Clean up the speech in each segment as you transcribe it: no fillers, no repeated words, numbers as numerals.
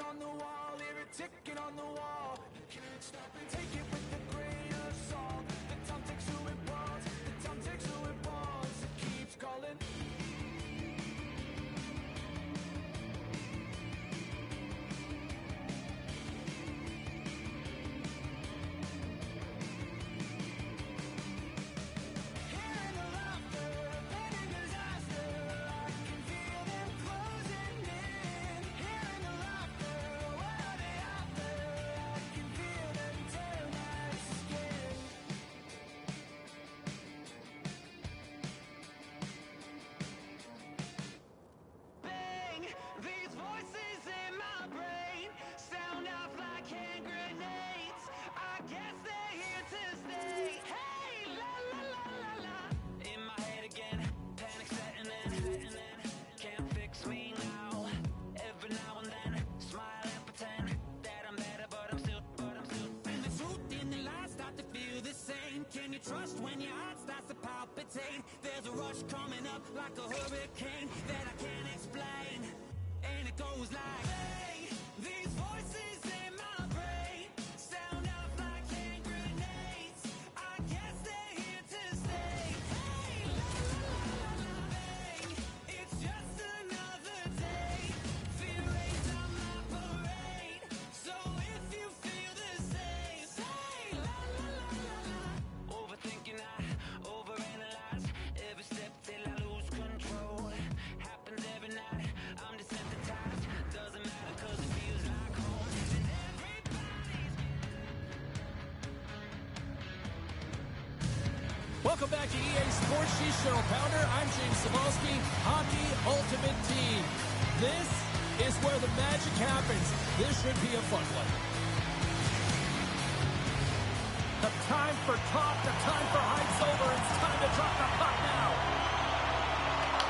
on the wall, hear it ticking on the wall. You can't stop it, take it with a grain of salt. The time takes who it wants, the time takes who it wants. It keeps calling. Trust when your heart starts to palpitate. There's a rush coming up like a hurricane that I can't explain. And it goes like, hey, these voices in my brain sound off like hand grenades. I guess they're here to stay. Hey, la la la la la, bang. It's just another day. Fear rains on my parade. So if you feel the same, say la la la la la. Overthinking, I overanalyze every step till I lose control. Happens every night, I'm desensitized. Doesn't matter cause it feels like home. And everybody's... Welcome back to EA Sports. She's Cheryl Pounder. I'm James Cebulski. Hockey Ultimate Team. This is where the magic happens. This should be a fun one. The time for talk, the time for hype's over. It's time to drop the puck now.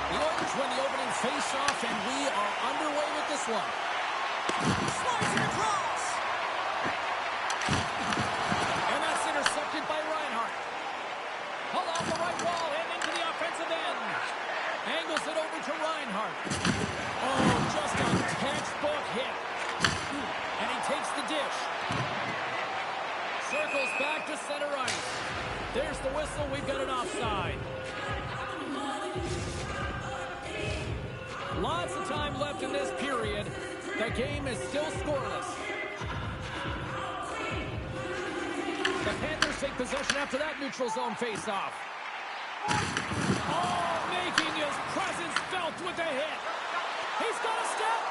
The Oilers win the opening face-off, and we are underway with this one. Slides it across. And that's intercepted by Reinhart. Along the right wall and into the offensive end. Angles it over to Reinhart. Oh, just a textbook hit. And he takes the dish. Circles back to center ice. There's the whistle. We've got an offside. Lots of time left in this period. The game is still scoreless. The Panthers take possession after that neutral zone faceoff. Oh, making his presence felt with the hit. He's got a step.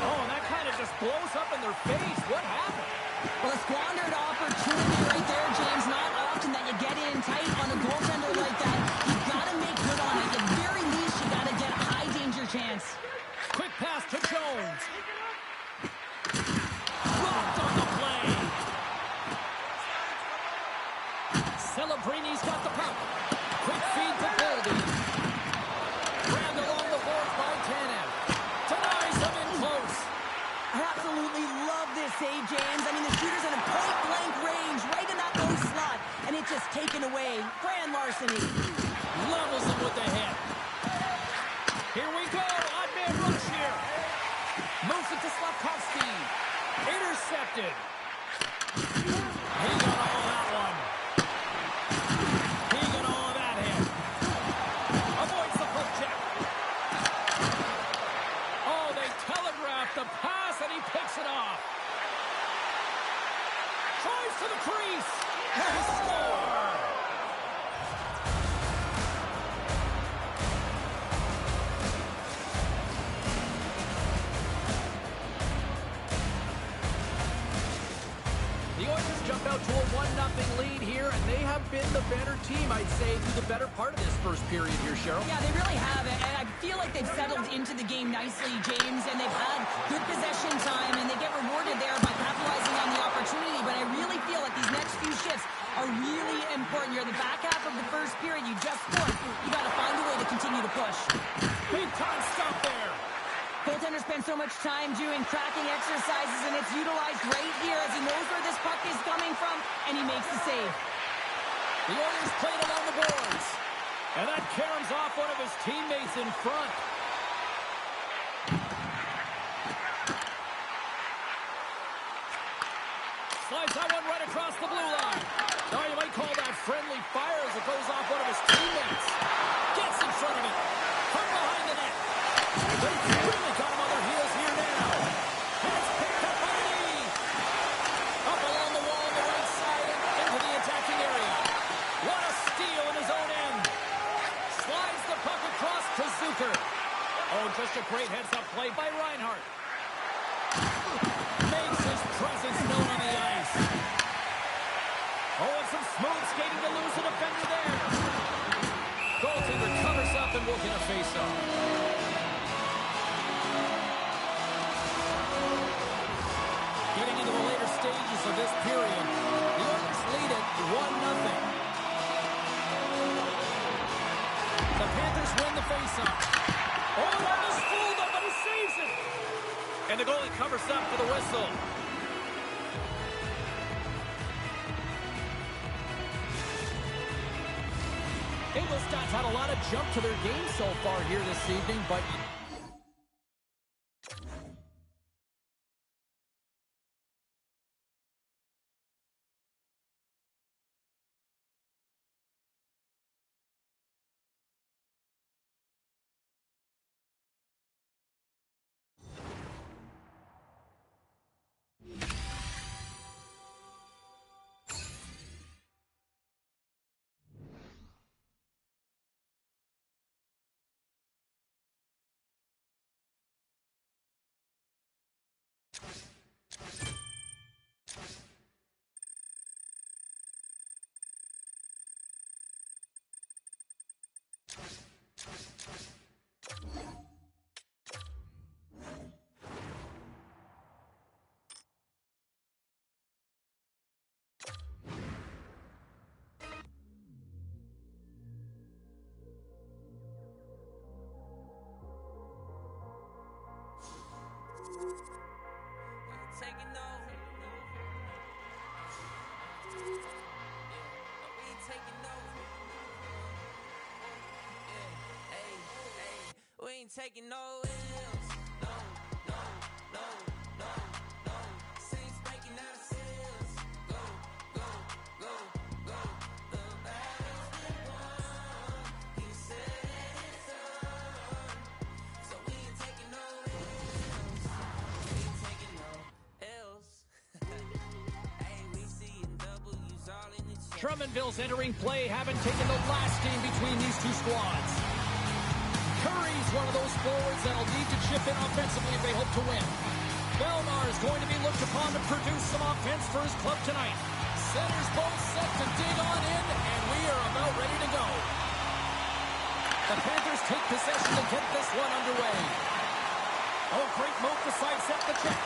Oh, that kind of just blows up in their face. What happened? Well, a squandered opportunity right there, James. Not often that you get in tight on a goaltender like that. You got to make good on it. At the very least, you got to get a high danger chance. Quick pass to Jones. Blocked on the play. Celebrini's got the puck. Quick feed to Goldie. Grabbed along the boards by Tanev. Denies him in close. I absolutely love this save, James. I mean, the shooter's in a point-blank range, right in that low slot, and it's just taken away. Grand larceny. Levels him with the hit. Here we go. Odd man rush here. Moves it to Slavkovsky. Intercepted. He got all of that one. He got all of that hit. Avoids the poke check. Oh, they telegraphed the pass, and he picks it off. Drives to the crease. And score. The Oilers jump out to a 1-0 lead here, and they have been the better team, I'd say, through the better part of this first period here, Cheryl. Yeah, they really have it, and I feel like they've settled into the game nicely, James, and they've had good possession time, and they get rewarded there by capitalizing on the opportunity, but I really feel like these next few shifts are really important. You're in the back half of the first period. You just scored. You got to find a way to continue to push. Big time stop there. Goaltender spends so much time doing cracking exercises, and it's utilized right here as he knows where this puck is coming from, and he makes the save. The Oilers played along the boards, and that caroms off one of his teammates in front. look in a face-off. Getting into the later stages of this period, the Oilers lead it 1-0. The Panthers win the face-off. Oh, almost fooled him, but he saves it. And the goalie covers up for the whistle. Ingolstadt's had a lot of jump to their game so far here this evening, but taking no L's. No, no, no, no, no. Saints breaking out of seals. Go, go, go, go. The battle's been won. He said it's done. So we ain't taking no L's. We ain't taking no L's. Hey, we seeing W's all in the chat. Drummondville's entering play, haven't taken the last game between these two squads. Curry's one of those forwards that'll need to chip in offensively if they hope to win. Belmar is going to be looked upon to produce some offense for his club tonight. Center's both set to dig on in, and we are about ready to go. The Panthers take possession to get this one underway. Oh, great move to sidestep the check.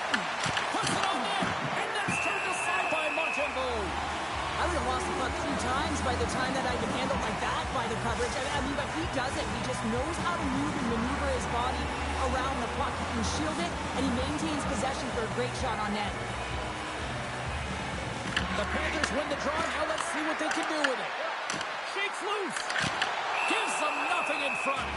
Puts it on net, and that's turned aside by Montembeault. I would have lost the puck 3 times by the time that I could handle like that by the coverage. I mean, but he does it. He just knows how to move and maneuver his body around the puck. He can shield it, and he maintains possession for a great shot on net. The Panthers win the draw. Now let's see what they can do with it. Shakes loose. Gives them nothing in front.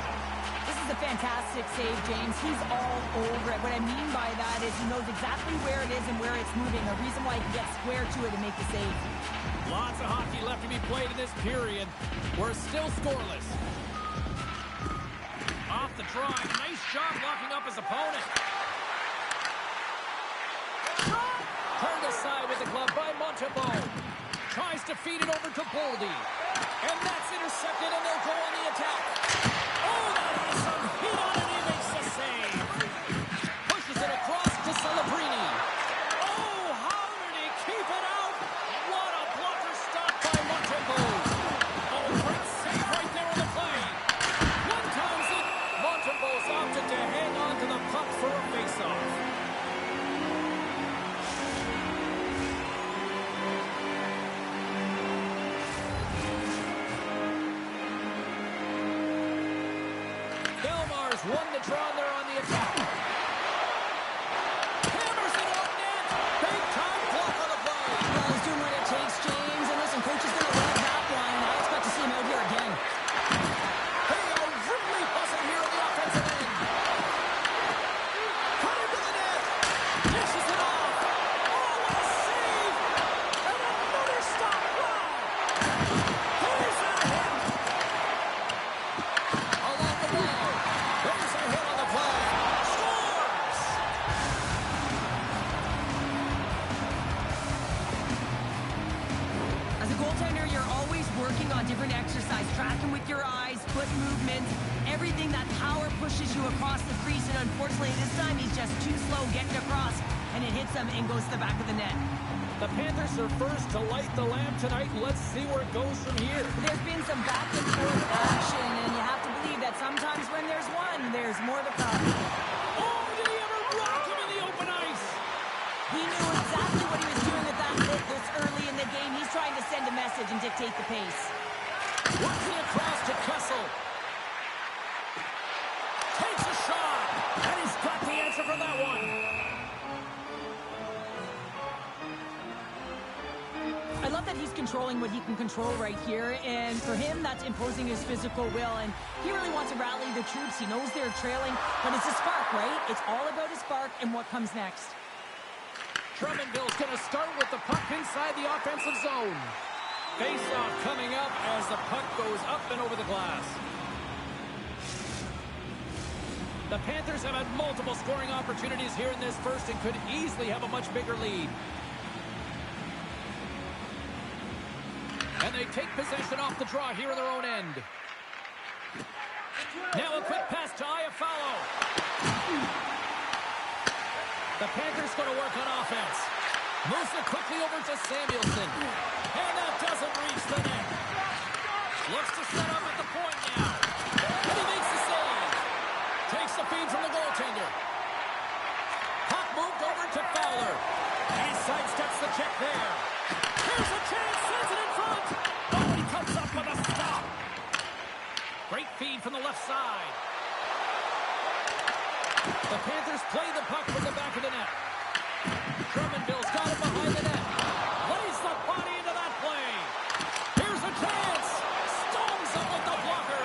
This is a fantastic save, James. He's all over it. What I mean by that is he knows exactly where it is and where it's moving. A reason why he can get square to it and make the save. Lots of hockey left to be played in this period. We're still scoreless. Off the drive. Nice job locking up his opponent. Turned aside with the glove by Montembeault. Tries to feed it over to Boldy. And that's intercepted, and they'll go on the attack. Oh, that has some heat on it. He makes the save. Pushes it across to Celebrini. Oh, how did he keep it out? What a blocker stop by Montembeault. Oh, great save right there on the play. One times it. Montembeault's opted to hang on to the puck for a faceoff. Belmar's won the draw there on the attack. Hammers it on net. Big time block on the play. Well, he's doing what it takes, James. And listen, coach is going to love that one. I expect to see him out here again. They are really buzzing here on the offensive end. Cut into the net. Dishes it off. Oh, what a save. And another stop. Wow. Here's a hit. Along the wall. There's a hit on the play. Scores. As a goaltender, you're always working on different exercise. Tracking with your eyes, foot movements, everything. That power pushes you across the crease. And unfortunately, this time he's just too slow getting across. And it hits him and goes to the back of the net. The Panthers are first to light the lamp tonight. Let's see where it goes from here. There's been some back and forth action, and you have to believe that sometimes when there's one, there's more to come. Oh, did he ever rock him in the open ice? He knew exactly what he was doing with that hit this early in the game. He's trying to send a message and dictate the pace. Works it across to Kessel. Takes a shot. And he's got the answer for that one. I love that he's controlling what he can control right here, and for him, that's imposing his physical will, and he really wants to rally the troops. He knows they're trailing, but it's a spark, right? It's all about his spark and what comes next. Drummondville's going to start with the puck inside the offensive zone. Face-off coming up as the puck goes up and over the glass. The Panthers have had multiple scoring opportunities here in this first and could easily have a much bigger lead. And they take possession off the draw here in their own end. Now a quick pass to Iafallo. The Panthers going to work on offense. Moves it quickly over to Samuelson. And that doesn't reach the net. Looks to set up at the point now. And he makes the save. Takes the feed from the goaltender. Puck moved over to Fowler. He sidesteps the check there. Here's a chance. Sends it in front. Oh, he comes up with a stop. Great feed from the left side. The Panthers play the puck from the back of the net. Drummondville's got it behind the net. Plays the body into that play. Here's a chance. Stones up with the blocker.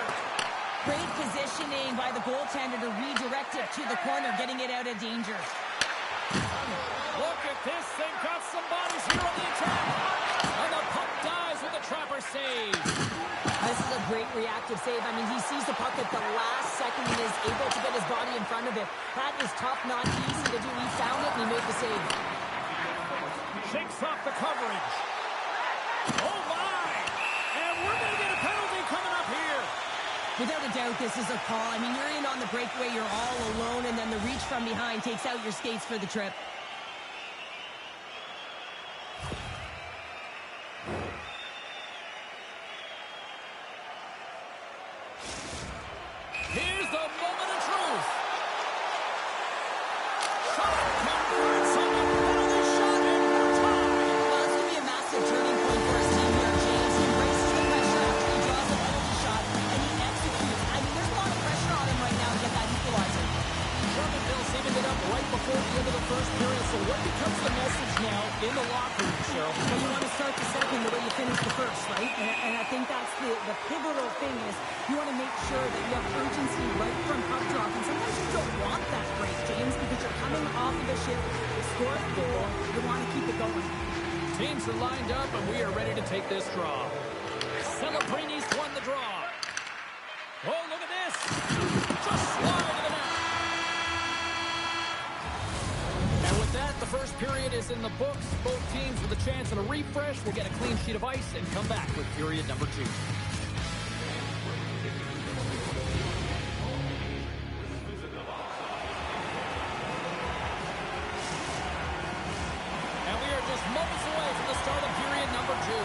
Great positioning by the goaltender to redirect it to the corner, getting it out of danger. Look at this. They've got some bodies here on the attack. And the puck dies with a trapper save. This is a great reactive save. I mean, he sees the puck at the last second and is able to get his body in front of it. That is tough, not easy to do. He found it and he made the save. Shakes off the coverage. Oh, my! And we're going to get a penalty coming up here. Without a doubt, this is a call. I mean, you're in on the breakaway, you're all alone, and then the reach from behind takes out your skates for the trip. Here's the moment of truth. Shot converts on the penalty shot, and we're tied. Well, it's going to be a massive turning point for his team here, James. He embraces the pressure after he draws the penalty shot, and he executes. I mean, there's a lot of pressure on him right now to get that equalizer. Drummondville saving it up right before the end of the first period. So what becomes the message now in the locker room, Cheryl? Well, you want to start the second the way you finish the first, right? And I think that's the pivotal thing is you want to make sure that you have urgency right from puck drop. And sometimes you don't want that break, James, because you're coming off of the shift, you score a goal, you want to keep it going. Teams are lined up, and we are ready to take this draw. Celebrini's won the draw. Oh, look at this. Just slide to the net. And with that, the first period is in the books. Both teams with a chance at a refresh will get a clean sheet of ice and come back with period number 2. And we are just moments away from the start of period number 2.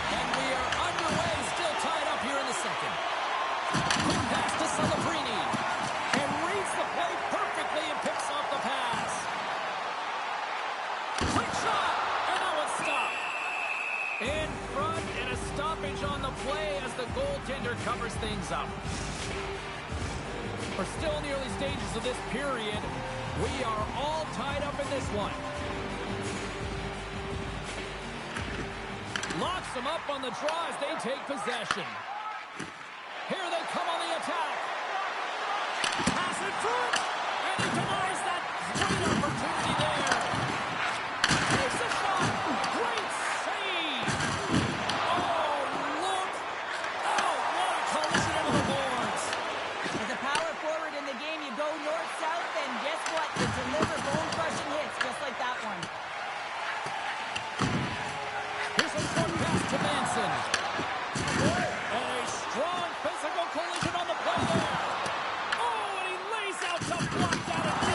And we are underway, still tied up here in the second. Quick pass to Celebrini. And reads the play perfectly and picks off the pass. Quick shot, and that one's stopped. In front, and a stoppage on the play as the goaltender covers things up. We're still in the early stages of this period. We are all tied up in this one. Locks them up on the draw as they take possession. Here they come on the attack. Pass it through, and he denies that great opportunity there. Takes a shot. Great save. Oh, look. Oh, what a collision into the boards. As a power forward in the game, you go north-south, and guess what? You deliver bone-crushing hits just like that one. Here's a short pass to Manson. And a strong physical collision on the play there. Oh, and he lays out to block that.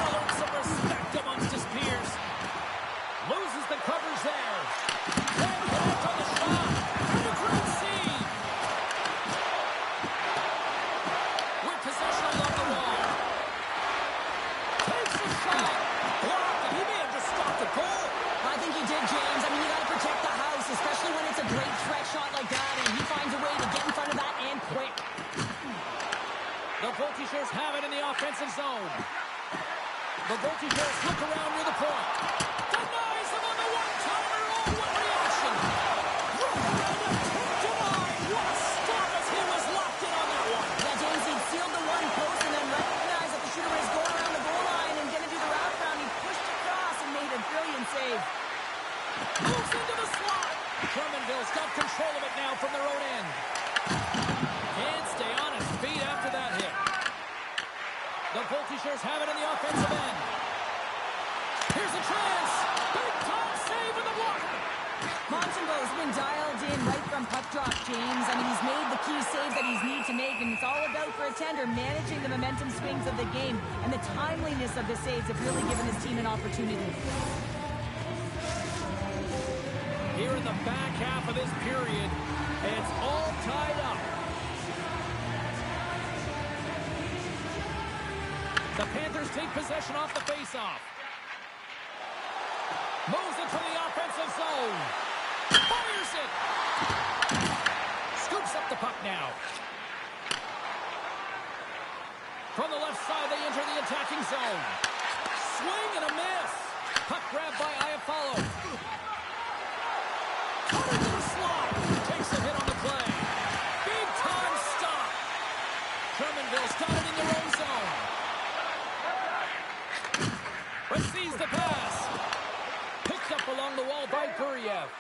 The Voltigeurs have it in the offensive zone. The Voltigeurs look around near the point. Denies him on the one-timer. Oh, what reaction! Around a tip denied. What a stop as he was locked in on that one. Yeah, James, he sealed the one post and then recognized that the shooter was going around the goal line and going to do the wraparound. He pushed across and made a brilliant save. Moves into the slot. Drummondville's got control of it now from their own end. Can't stay on his feet after that hit. The Voltigeurs have it in the offensive end. Here's a chance. Big time save in the block. Montembeau's been dialed in right from puck drop, James. I mean, he's made the key saves that he's need to make, and it's all about, for a tender, managing the momentum swings of the game. And the timeliness of the saves have really given his team an opportunity. Here in the back half of this period, it's all tied up. The Panthers take possession off the faceoff. Moves it to the offensive zone. Fires it. Scoops up the puck now. From the left side, they enter the attacking zone. Swing and a miss. Puck grabbed by Iafallo. Cutter to the slot. Takes a hit on the play. Big time stop. Drummondville's got it in their own zone. Receives the pass. Picked up along the wall by Guriev.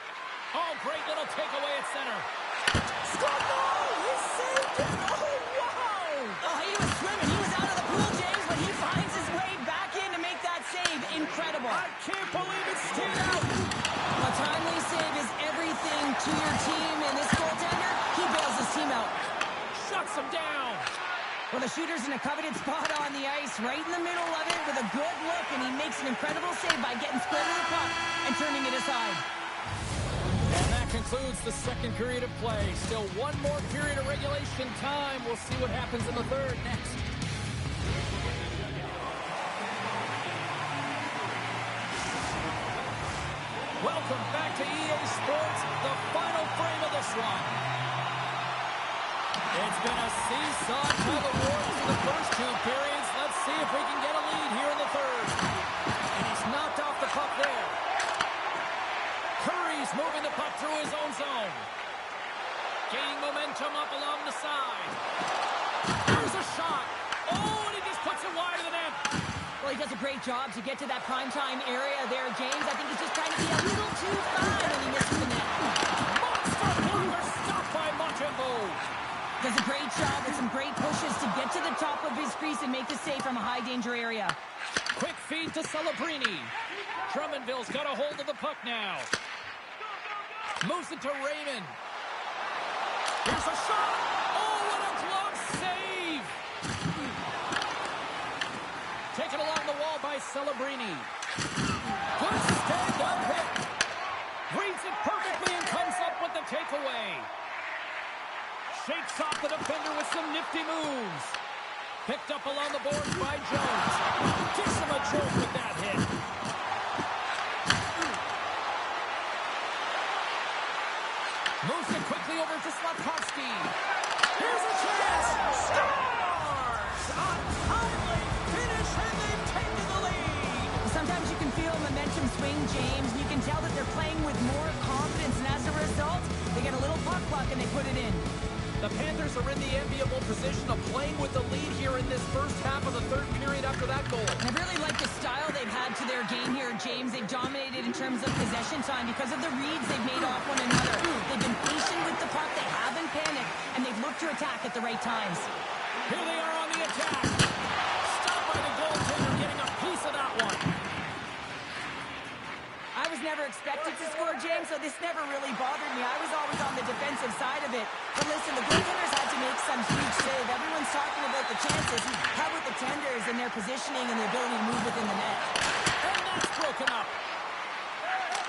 Oh, great little takeaway at center. Stop! He saved it! Oh, wow! Oh, he was swimming. He was out of the pool, James, but he finds his way back in to make that save. Incredible. I can't believe it stayed out. A timely save is everything to your team, and this goaltender, he bails his team out. Shuts him down. Well, the shooter's in a coveted spot on the ice, right in the middle of it with a good look, and he makes an incredible save by getting square to the puck and turning it aside. And that concludes the second period of play. Still one more period of regulation time. We'll see what happens in the third next. Welcome back to EA Sports, the final frame of this one. It's been a seesaw tug of war through the first two periods. Let's see if we can get a lead here in the third. And he's knocked off the puck there. Curry's moving the puck through his own zone. Gaining momentum up along the side. There's a shot. Oh, and he just puts it wide of the net. Well, he does a great job to get to that primetime area there, James. I think he's just trying to be a little too fine, and he misses the net. Monster blocker stopped by Montembeau. Does a great job with some great pushes to get to the top of his crease and make the save from a high-danger area. Quick feed to Celebrini. Drummondville's got a hold of the puck now. Moves it to Raymond. Here's a shot. Oh, what a glove save. Taken along the wall by Celebrini. Good stand-up hit. Reads it perfectly and comes up with the takeaway. Shakes off the defender with some nifty moves. Picked up along the boards by Jones. Gives him a jolt with that hit. Moves it quickly over to Slavkovsky. Here's a chance. Scores! A timely finish, and they've taken the lead. Sometimes you can feel momentum swing, James. You can tell that they're playing with more confidence, and as a result, they get a little puck luck and they put it in. The Panthers are in the enviable position of playing with the lead here in this first half of the third period after that goal. And I really like the style they've had to their game here, James. They've dominated in terms of possession time because of the reads they've made off one another. They've been patient with the puck, they haven't panicked, and they've looked to attack at the right times. Here they are on the attack. Stopped by the goaltender, getting a piece of that one. I was never expected to score, James, so this never really bothered me. I was always on the defensive side of it. But listen, the goaltenders had to make some huge save. Everyone's talking about the chances. How about the tenders and their positioning and the ability to move within the net? And that's broken up.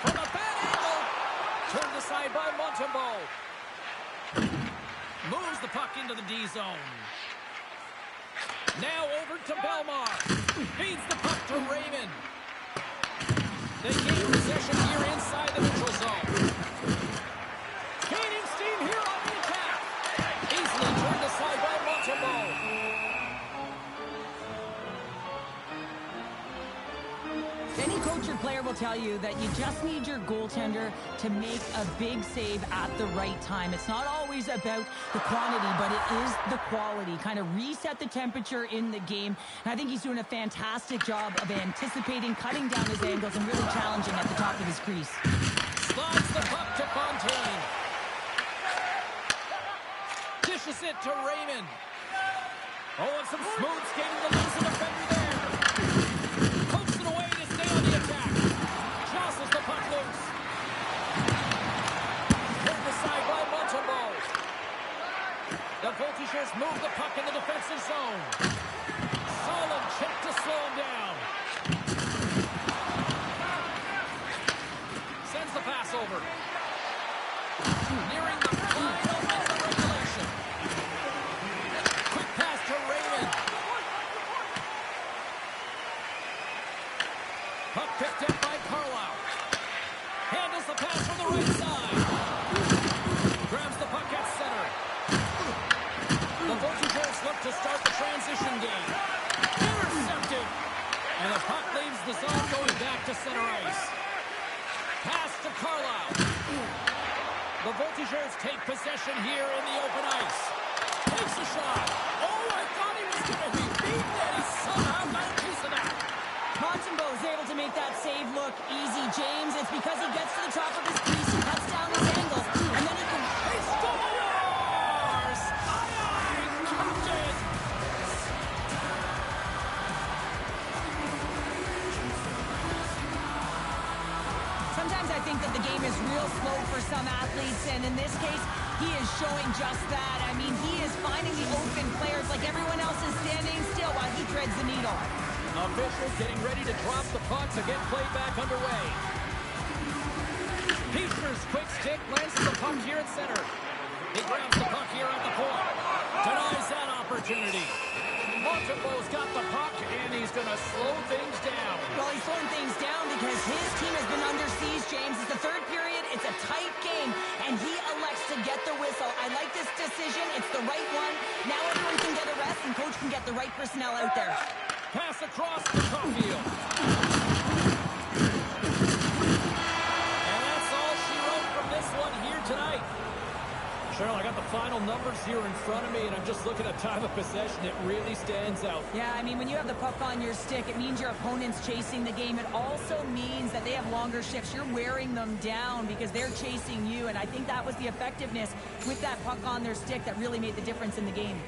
From a bad angle. Turned aside by Montembeau. Moves the puck into the D zone. Now over to Belmar. Feeds the puck to Raymond. They gain possession here inside the neutral zone. Gaining steam here on the attack. Easily turned aside by Montembeau. Any coach or player will tell you that you just need your goaltender to make a big save at the right time. It's not always about the quantity, but it is the quality. Kind of reset the temperature in the game. And I think he's doing a fantastic job of anticipating, cutting down his angles, and really challenging at the top of his crease. Slides the puck to Fontaine. Dishes it to Raymond. Oh, and some smooth skating to lose the defender there. Pokes it away to stay on the attack. Jostles the puck loose. Hit aside by Montembeault. The Voltigeurs move the puck in the defensive zone. Solid check to slow him down. Sends the pass over. Nearing the final minute of regulation. Quick pass to Raymond. Puck picked up by Carlisle. Handles the pass from the right side. Grabs the puck at center. The Voltigeurs look to start the transition game. Intercepted. And the puck leaves the zone going back to center ice. Pass to Carlisle. The Voltigeurs take possession here in the open ice. Takes a shot. Oh, I thought he was going to be beaten, and he somehow got a piece of that. Montembeault is able to make that save look easy, James. It's because he gets to the top of his crease, he cuts down his angles, and then he can... He scores! Aye, Captain! Sometimes I think that the game is real slow for some athletes, and in this case, he is showing just that. I mean, he is finding the open players like everyone else is standing still while he threads the needle. Officials getting ready to drop the puck to get play back underway. Peacher's quick stick lands the puck here at center. He grabs the puck here at the point. Denies that opportunity. Montembeault's got the puck, and he's going to slow things down. Well, he's slowing things down because his team has been under siege, James. It's the third period. It's a tight game, and he elects to get the whistle. I like this decision. It's the right one. Now everyone can get a rest, and coach can get the right personnel out there. Pass across the Caulfield. And that's all she wrote from this one here tonight. Cheryl, I got the final numbers here in front of me, and I'm just looking at time of possession. It really stands out. Yeah, I mean, when you have the puck on your stick, it means your opponent's chasing the game. It also means that they have longer shifts. You're wearing them down because they're chasing you, and I think that was the effectiveness with that puck on their stick that really made the difference in the game.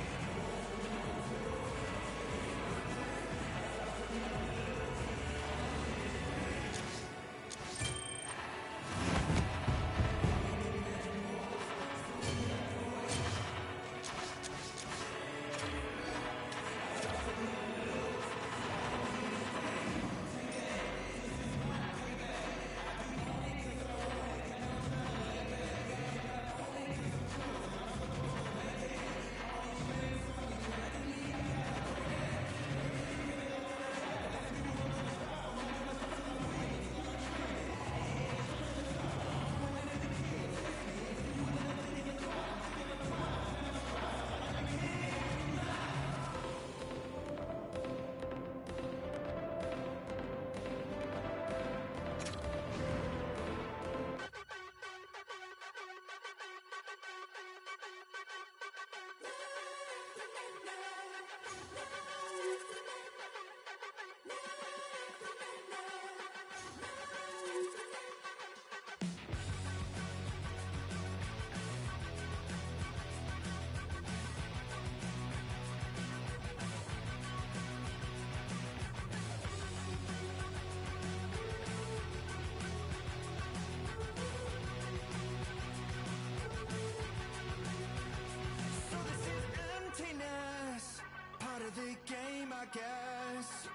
The game, I guess.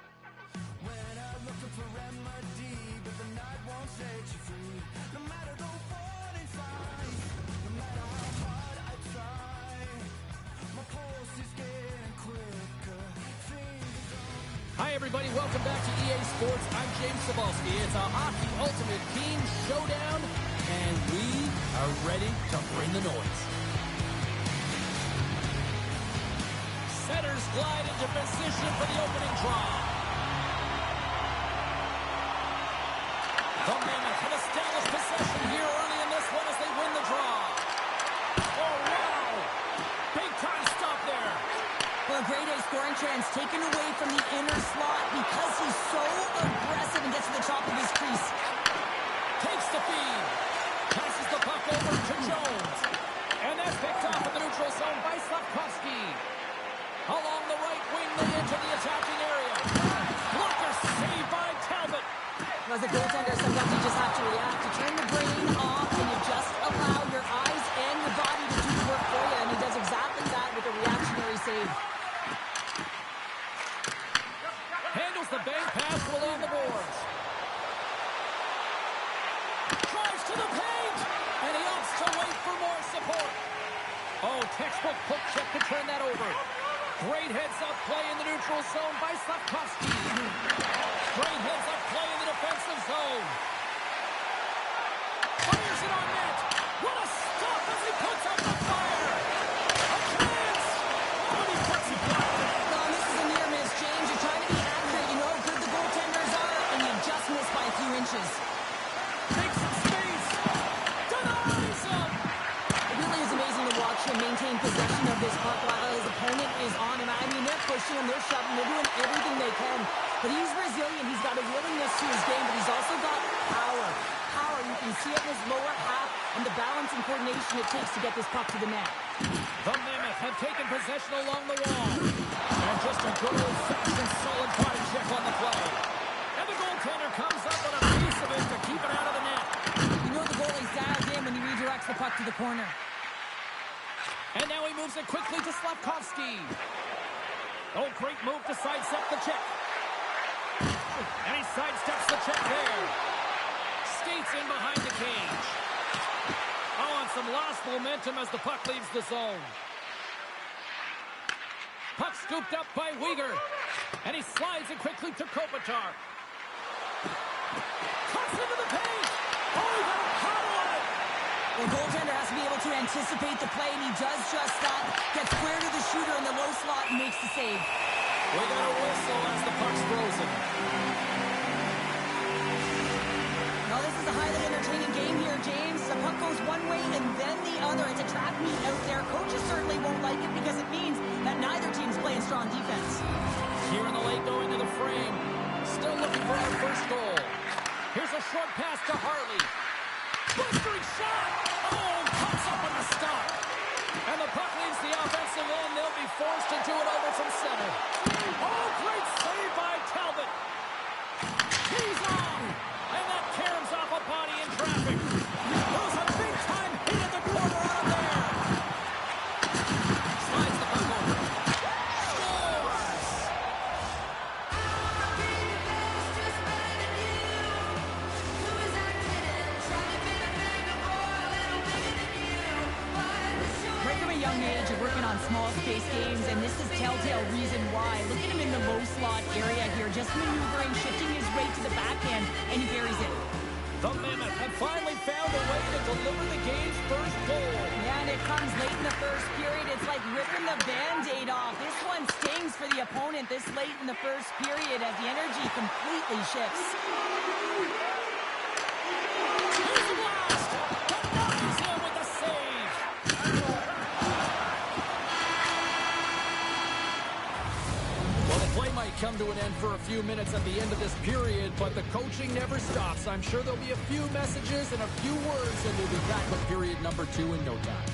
When I'm looking for remedy, but the night won't set you free. No matter the warning signs, no matter how hard I try, my pulse is getting quicker. Hi, everybody. Welcome back to EA Sports. I'm James Cebulski. It's a Hockey Ultimate Team Showdown, and we are ready to bring the noise. Centers glide into position for the opening draw. The Mammoth have established possession here early in this one as they win the draw. Oh, wow! Big time stop there. Well, a grade A scoring chance taken away from the inner slot because he's so aggressive and gets to the top of his crease. Takes the feed. Passes the puck over to Jones. And that's picked off in the neutral zone by Slavkovsky. Along the right wing, they enter the attacking area. Blocker saved by Talbot. As a goaltender, sometimes you just have to react. You turn the brain off and you just allow your eyes and your body to do the work for you. And he does exactly that with a reactionary save. Handles the bank pass along the boards. Drives to the paint. And he opts to wait for more support. Oh, textbook hook check to turn that over. Great heads-up play in the neutral zone by Slavkovsky. Great heads-up play in the defensive zone. Fires it on net. What a stop as he puts up the fire. A chance. Oh, and he puts it back. Well, this is a near miss, James. You're trying to be accurate. You know how good the goaltenders are, and you just miss by a few inches. Takes some space. Denies him. It really is amazing to watch him maintain possession of this puck while his opponent is on him. I mean, they're pushing him, they're shoving, they're doing everything they can. But he's resilient. He's got a willingness to his game, but he's also got power. Power, you can see it in his lower half and the balance and coordination it takes to get this puck to the net. The Mammoth have taken possession along the wall. And just a good old-fashioned solid body check on the play. And the goaltender comes up with a piece of it to keep it out of the net. You know the goalie's dialed in when he redirects the puck to the corner. And now he moves it quickly to Slavkovsky. Oh, great move to sidestep the check. And he sidesteps the check there. Skates in behind the cage. Oh, and some lost momentum as the puck leaves the zone. Puck scooped up by Weegar. And he slides it quickly to Kopitar. Cuts into the paint. Oh, he got a paddle on it. The goaltender has to be able to anticipate the play, and he does just that. Gets square to the shooter in the low slot and makes the save. We got a whistle as the puck's frozen. Well, this is a highly entertaining game here, James. The puck goes one way and then the other. It's a track meet out there. Coaches certainly won't like it because it means that neither team's playing strong defense. Here in the late going to the frame. Still looking for our first goal. Here's a short pass to Harley. Blistering shot! Oh, comes up on the stop. And the puck leaves the offensive end. They'll be forced to do it over from center. Oh, great save by Talbot. He's on! And that caroms off a body in traffic. Throws a big-time hit at the corner out of there. Slides the puck over. Scores! Right from a young age, you're working on small space games, and this is telltale reason why. Look at him in the low slot area here, just maneuvering, shifting his weight to the backhand, and he buries it. The Mammoth have finally found a way to deliver the game's first goal. Yeah, and it comes late in the first period. It's like ripping the Band-Aid off. This one stings for the opponent this late in the first period as the energy completely shifts. Here's the blast! Denies him with the save! Well, the play might come to an end for a few minutes at the end of this period, but the coaching never stops. I'm sure there'll be a few messages and a few words, and we'll be back with period number 2 in no time.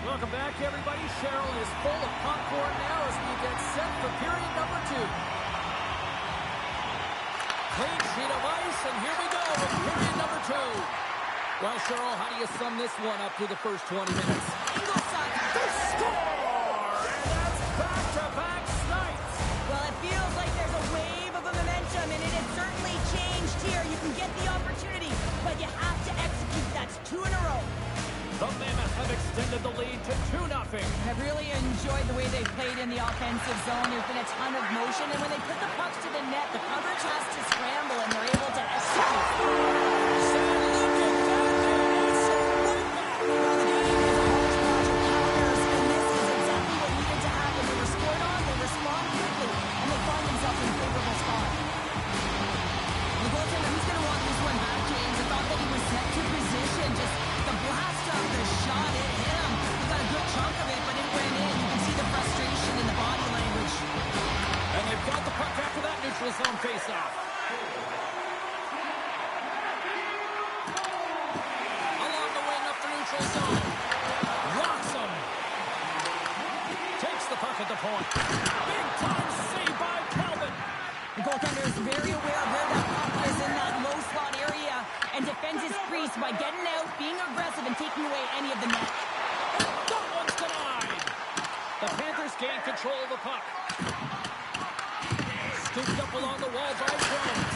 Welcome back, everybody. Cheryl is full of popcorn now as we get set for period number 2. Clean sheet of ice, and here we go with period number 2. Well, Cheryl, how do you sum this one up through the first 20 minutes? Ingleside, They score! And that's back-to-back snipes. well, it feels like there's a wave of a momentum, and it has certainly changed here. You can get the opportunity, but you have to execute. That's 2 in a row. The Mammoth have extended the lead to 2-0. I've really enjoyed the way they've played in the offensive zone. There's been a ton of motion, and when they put the pucks to the net, the coverage has to scramble, and they're able to execute. Well, the game is a hodgepodge of counters, and this is exactly what needed to happen. They were scored on, they respond quickly, and they find themselves in a favorable spot. The goaltender, he's going to want this one back, James. I thought that he was set to position. Just the blast off the shot, it hit him. He got a good chunk of it, but it went in. You can see the frustration in the body language. And they've got the puck after that neutral zone faceoff. Along the wing up the neutral zone. Rocks him. Takes the puck at the point. Big time save by Calvin. The goaltender is very aware of where that puck is in that low slot area and defends his crease by getting out, being aggressive, and taking away any of the net. That one's denied. The Panthers gain control of the puck. Scooped up along the wall by Jones.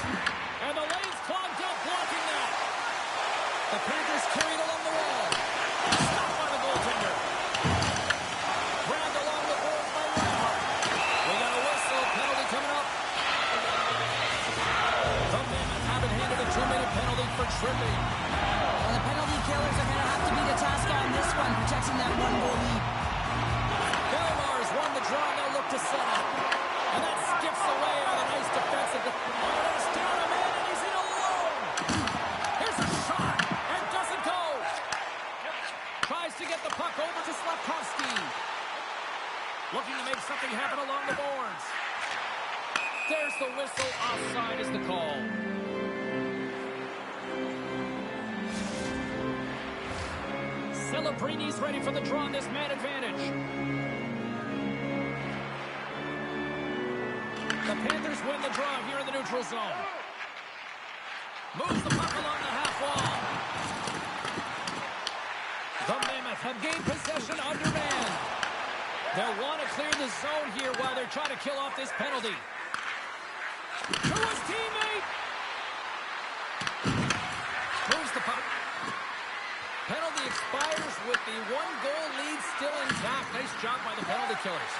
And the lane's clogged up, blocking that. The Panthers carried along the wall. Stopped by the goaltender. Grabbed along the boards by Reinhart. We got a whistle, penalty coming up. The Mammoth have been handed a 2-minute penalty for tripping. Well, the penalty killers are going to have to be the task on this one, protecting that one-goal lead. Belmars won the draw, and they'll look to set up. And that skips away on a nice defensive. Oh, it's down a man, and he's in alone. Here's a shot, and doesn't go. Tries to get the puck over to Slavkovsky. Looking to make something happen along the boards. There's the whistle. Offside is the call. Celebrini's ready for the draw on this man advantage. The Panthers win the draw here in the neutral zone. Moves the puck along the half wall. The Mammoth have gained possession under man. They'll want to clear the zone here while they're trying to kill off this penalty. To his teammate. Moves the puck. Penalty expires with the one-goal lead still intact. Nice job by the penalty killers.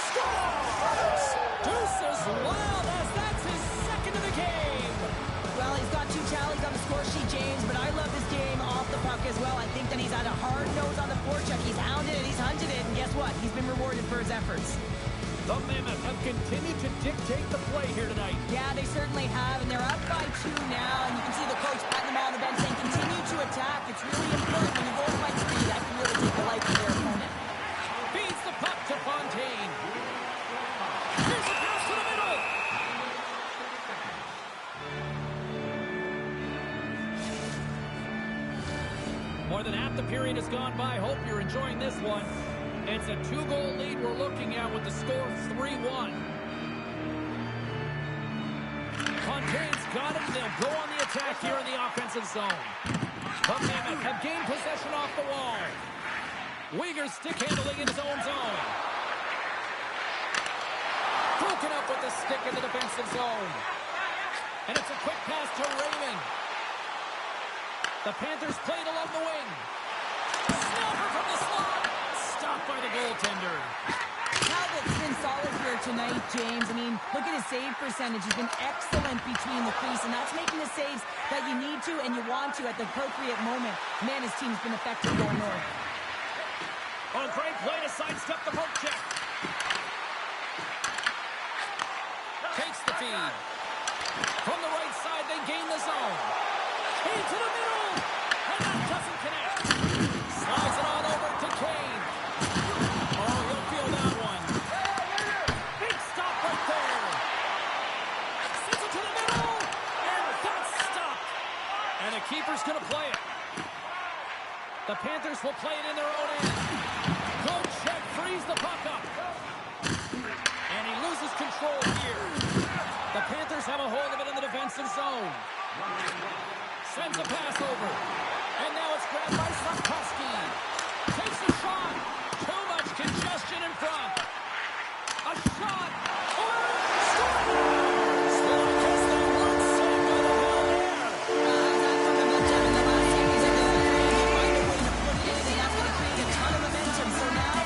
Scores! Deuces Wild as that's his second of the game. Well, he's got 2 tallies on the score sheet, James, but I love this game off the puck as well. I think that he's had a hard nose on the forecheck. He's hounded it, he's hunted it, and guess what? He's been rewarded for his efforts. The Mammoth have continued to dictate the play here tonight. Yeah, they certainly have, and they're up by 2 now, and you can see the coach patting them on the bench saying, continue to attack. It's really important when you go by 3. That can really take the life of their opponent. Feeds the puck to Fontaine. Here's a pass to the middle. More than half the period has gone by. Hope you're enjoying this one. It's a 2-goal lead we're looking at with the score 3-1. Fontaine's got it. They'll go on the attack here in the offensive zone. The Mammoth have gained possession off the wall. Uyghur stick handling in his own zone. Broken up with the stick in the defensive zone. And it's a quick pass to Raymond. The Panthers played along the wing. Snapper from the slot. Stopped by the goaltender. Talbot's been solid here tonight, James. I mean, look at his save percentage. He's been excellent between the crease, and that's making the saves that you need to and you want to at the appropriate moment. Man, his team's been effective going north. Oh, great play to sidestep the poke check. Takes the feed. From the right side, they gain the zone. Into the middle. And that doesn't connect. Slides it on over to Kane. Oh, he'll feel that one. Big stop right there. Sends it to the middle. And that's stopped. And the keeper's going to play it. The Panthers will play it in their own end. Coach check frees the puck up. And he loses control here. The Panthers have a hold of it in the defensive zone. Sends a pass over. And now it's grabbed by Slavkovsky. Takes a shot. Too much congestion in front. A shot. Oh! Still, I guess that one saved by the Hell That from the momentum in the last series of the find a way to put it in, and that's going to create a ton of momentum. So now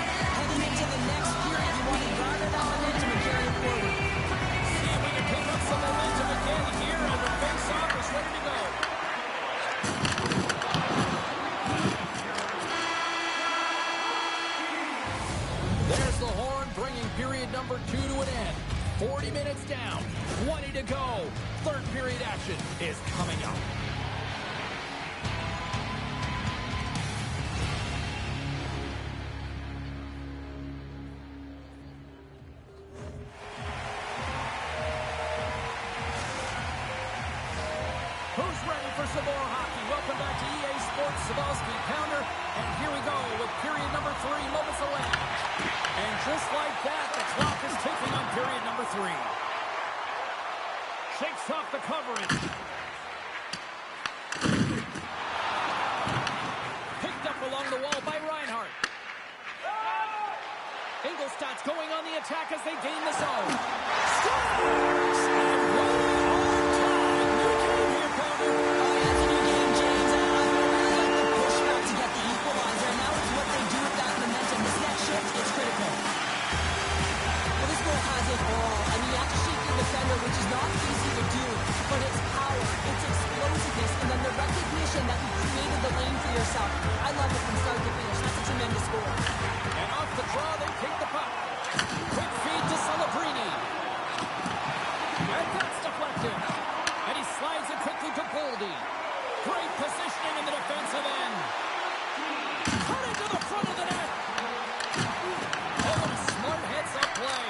40 minutes down, 20 to go. Third period action is coming up. Who's ready for some more hockey? Welcome back to EA Sports Sabowski Pounder. And here we go with period number 3, moments away. And just like that, the clock is ticking on period number 3. Shakes off the coverage. Picked up along the wall by Reinhart. Ingolstadt's going on the attack as they gain the zone. Scores! And right on time. New game here, Pounder. Oh, yeah, it's a new game, James. I really like the pushback to get the equalizer. Now it's what they do with that momentum. This next shift is critical. Well, this goal has it all. I mean, you have to shake your defender, which is not easy to do, but it's power, it's explosiveness, and then the recognition that you created the lane for yourself. I love it from start to finish. That's a tremendous goal. And off the draw, they take the puck. Quick feed to Celebrini. And that's deflected. And he slides it quickly to Boldy. Great positioning in the defensive end. Cut it to the front of the net. Oh, what a smart heads-up play.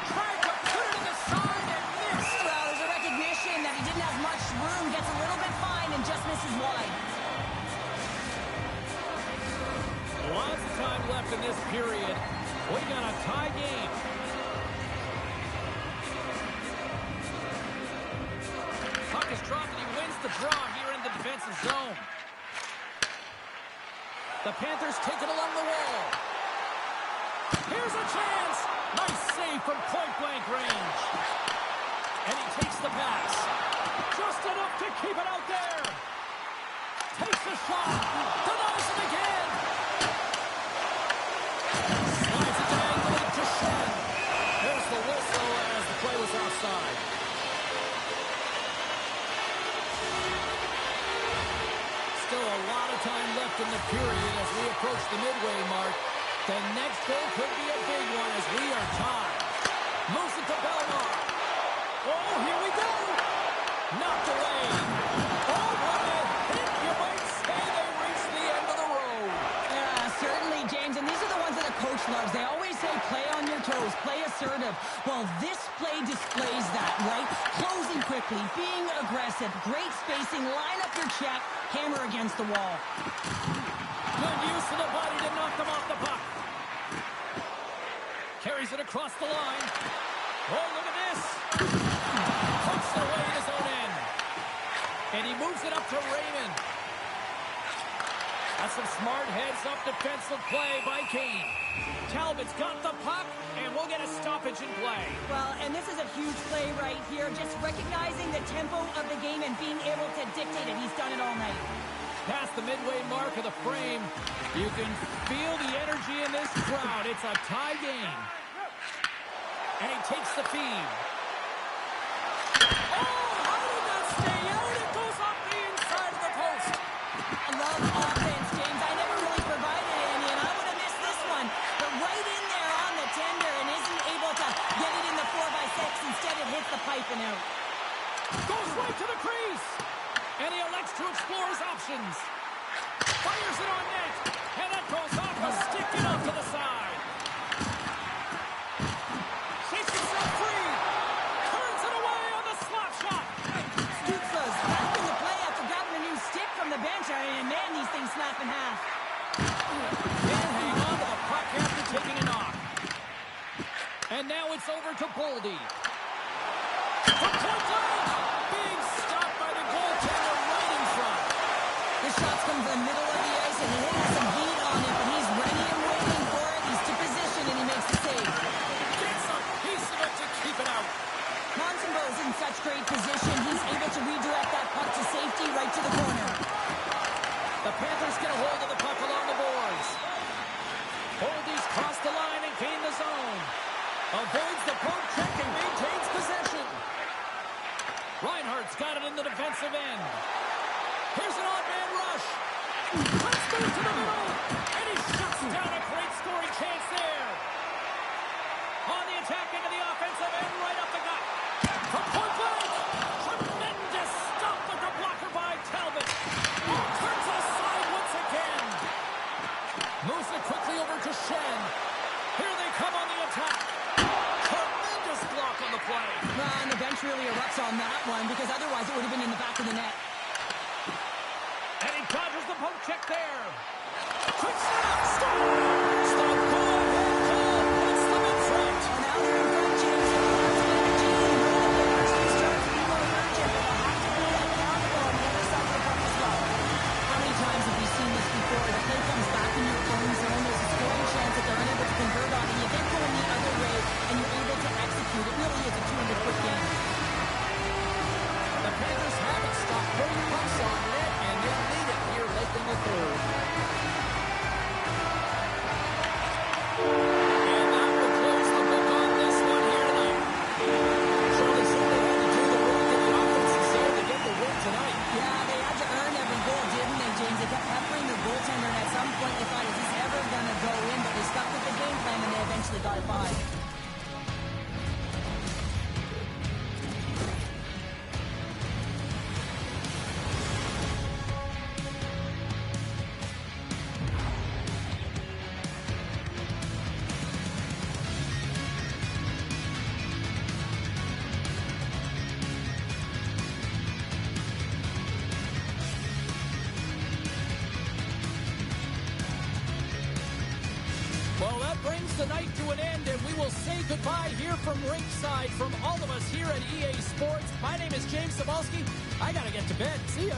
Tried to put it in the side and missed. Well, there's a recognition that he didn't have much room, gets a little bit fine, and just misses wide. Lots of time left in this period. We got a tie game. Puck is dropped and he wins the draw here in the defensive zone. The Panthers take it along the wall. Here's a chance. Nice save from point-blank range. And he takes the pass. Just enough to keep it out there. Takes the shot. Denies it again. Slides it diagonally to Shen. There's the whistle as the play was offside. Still a lot of time left in the period as we approach the midway mark. The next goal could be a big one as we are tied. Moves it to Belmar. Oh, here we go. Knocked away. Oh, what a hit. You might say they reached the end of the road. Yeah, certainly, James. And these are the ones that a coach loves. They always say play on your toes, play assertive. Well, this play displays that, right? Closing quickly, being aggressive, great spacing, line up your check, hammer against the wall. Good use of the body to knock them off the puck. Carries it across the line. Oh, look at this. Puts it away at his own end. And he moves it up to Raymond. That's some smart heads-up defensive play by Kane. Talbot's got the puck, and we'll get a stoppage in play. Well, and this is a huge play right here. Just recognizing the tempo of the game and being able to dictate it. He's done it all night. Past the midway mark of the frame, you can feel the energy in this crowd. It's a tie game. And he takes the feed. Oh, how did that stay out? It goes off the inside of the post. I love offense, James. I never really provided any, and I would have missed this one. But right in there on the tender and isn't able to get it in the 4x6. Instead, it hits the pipe and out. Goes right to the crease. And he elects to explore his options. Fires it on net. And that goes off a stick and off to the side. Shakes himself free. Turns it away on the slap shot. Stutza's back in the play after grabbing a new stick from the bench. And man, these things snap in half. Can't hang on to the puck after taking a knock. And now it's over to Boldy. From point blank. Big stop by the goaltender right in front. The shots come from the middle of the ice, and it has some heat on it, but he's ready and waiting for it. He's to position, and he makes the save. Gets a piece of it to keep it out. Montembeau's in such great position. He's able to redirect that puck to safety right to the corner. The Panthers get a hold of the puck along the boards. Boldy's crossed the line and gained the zone. Avoids the poke check and maintains possession. Reinhart's got it in the defensive end. Here's an odd man rush. Cuts through to the middle. And he shuts down a great scoring chance there. On the attack into the offensive end right And the bench really erupts on that one because otherwise it would have been in the back of the net. And he dodges the poke check there. Quick snap, score! Stop, go ahead, Joe, puts them in front. And now they're in front, James. So that's Benji. You know that the Varsity Stars will be more urgent, but they'll have to be accountable on the other side of the puck as well. How many times have we seen this before? The play comes back in your own zone. There's a scoring chance that they're unable to convert on, and you get going the other way, and you're able to execute. It really is a 200-foot game. The Panthers haven't stopped putting pucks on net, and they lead it here late in the third. And that will close the book on this one here tonight. Surely somebody had to do the work in the offensive zone to get the win tonight. Yeah, they had to earn every goal, didn't they, James? They kept peppering their goaltender, and at some point they thought, is this ever going to go in? But they stuck with the game plan, and they eventually got it by. Well, that brings the night to an end, and we will say goodbye here from ringside from all of us here at EA Sports. My name is James Cebulski. I got to get to bed. See ya.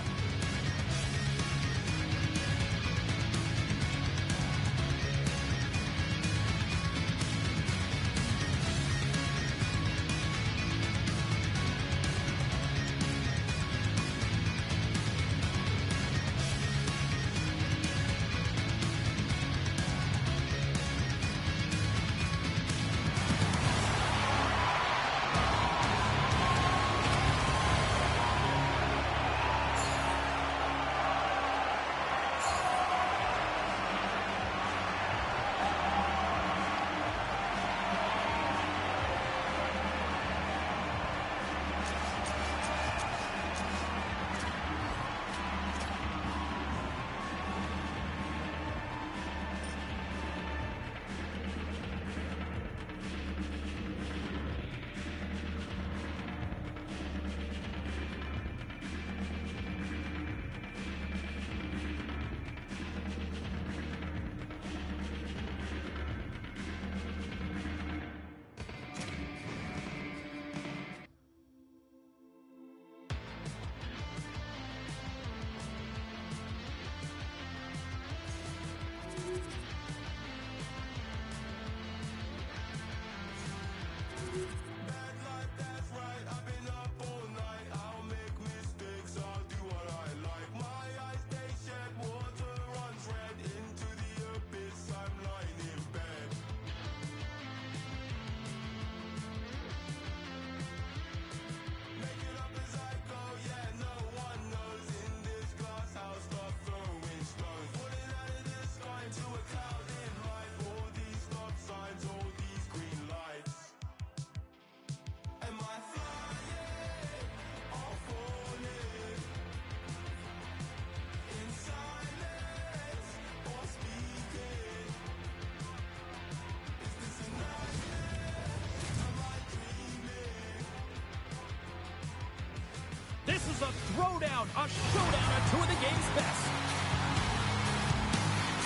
This is a throwdown, a showdown at two of the game's best.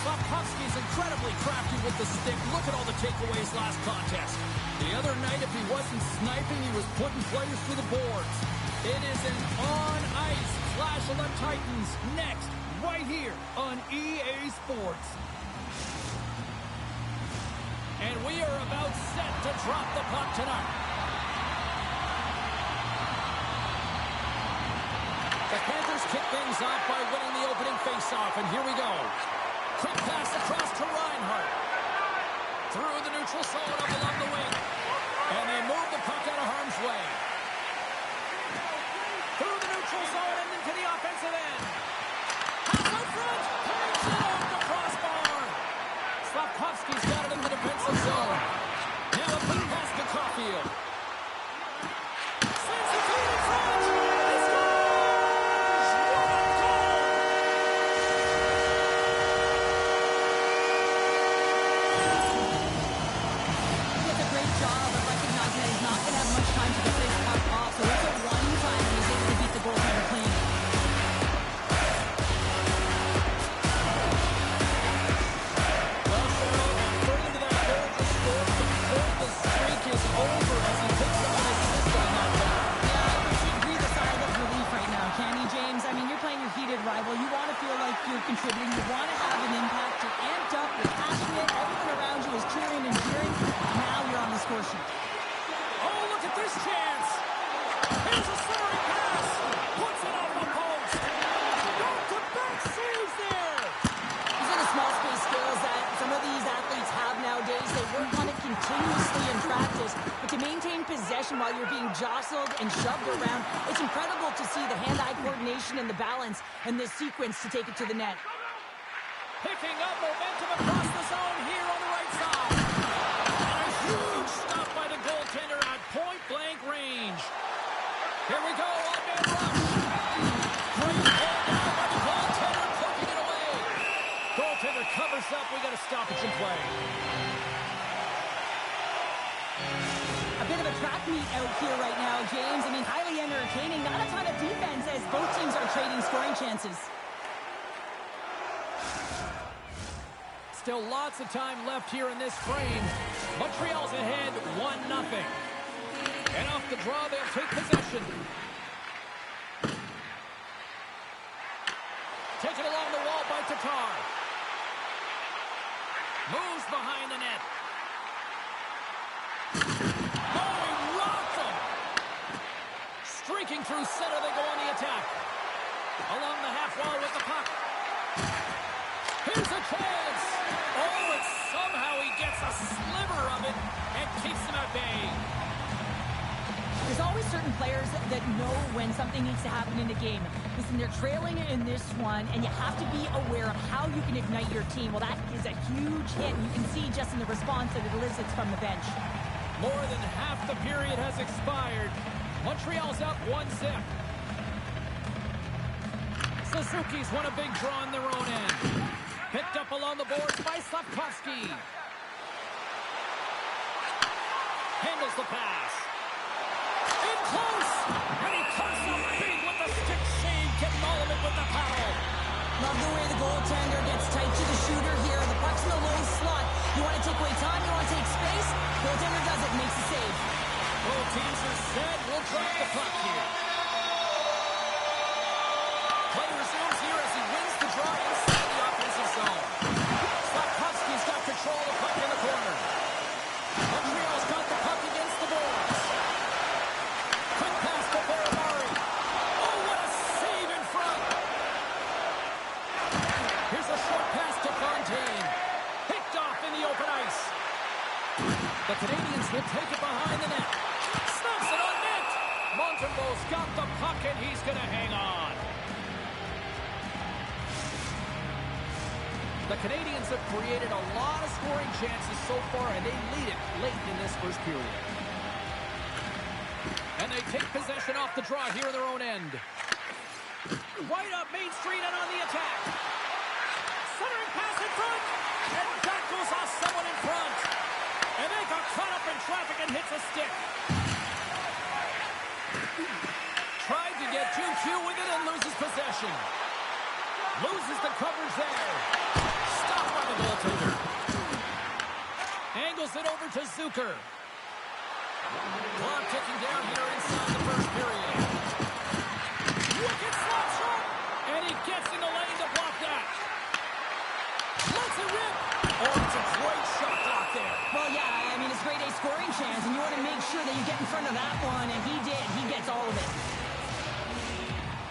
Slafkovsky's incredibly crafty with the stick. Look at all the takeaways last contest. The other night, if he wasn't sniping, he was putting players through the boards. It is an on-ice Clash of the Titans next, right here on EA Sports. And we are about set to drop the puck tonight. The Panthers kick things off by winning the opening faceoff, and here we go. Quick pass across to Reinhart. Through the neutral zone up along the wing. And they move the puck out of harm's way. Through the neutral zone and into the offensive end. Pass out front. Takes it off the crossbar. Slafkovsky's got it in the defensive zone. Now a quick pass to Caulfield. Sends the feed in front. He scores! He does a great job of recognizing that he's not going to have much time to get this his chance. Here's a centering pass. Puts it off the post. Back-to-back saves there. These are the small space skills that some of these athletes have nowadays. They work on it continuously in practice. But to maintain possession while you're being jostled and shoved around, it's incredible to see the hand-eye coordination and the balance in this sequence to take it to the net. Picking up momentum across the zone here on the right side. And a huge stop by the goaltender at point-blank range. Here we go, on-man rush. Great hold down by the goaltender, poking it away. Goaltender covers up. We got a stoppage in play. A bit of a track meet out here right now, James. I mean, highly entertaining. Not a ton of defense as both teams are trading scoring chances. Still lots of time left here in this frame. Montreal's ahead 1-0. And off the draw, they'll take possession. Taken along the wall by Tatar. Moves behind the net. Oh, he rocked them. Streaking through center, they go on the attack. Along the half wall with the puck. Here's a chance. Oh, and somehow he gets a sliver of it and keeps them at bay. There's always certain players that know when something needs to happen in a game. Listen, they're trailing in this one, and you have to be aware of how you can ignite your team. Well, that is a huge hit, and you can see just in the response that it elicits from the bench. More than half the period has expired. Montreal's up 1-0. Suzuki's won a big draw on their own end. Picked up along the boards by Slavkovsky. Handles the pass. In close! And he comes up big with the stick save, getting all of it with the paddle. Love the way the goaltender gets tight to the shooter here. The puck's in the low slot. You want to take away time, you want to take space. Goaltender does it, makes the save. Both teams are set. We'll drop the puck here. Play resumes here as he wins the draw inside the offensive zone. Slavkovsky's got control of the puck in the corner. Montreal's got the puck against the boards. Quick pass to Baramari. Oh, what a save in front. Here's a short pass to Fontaine. Picked off in the open ice. The Canadians will take it behind the net. Snaps it on net. Montembeau's got the puck and he's going to hang on. The Canadians have created a lot of scoring chances so far, and they lead it late in this first period. And they take possession off the draw here in their own end. Right up Main Street and on the attack. Centering pass in front, and that goes off someone in front. And they got caught up in traffic and hits a stick. Tried to get too cute with it and loses possession. Loses the coverage there. Stopped by the goaltender. Angles it over to Zucker. Clock ticking down here inside the first period. Wicked slap shot. And he gets in the lane to block that. Lets it rip. Oh, it's a great shot block there. Well, yeah, I mean, it's grade A scoring chance, and you want to make sure that you get in front of that one, and he did. He gets all of it.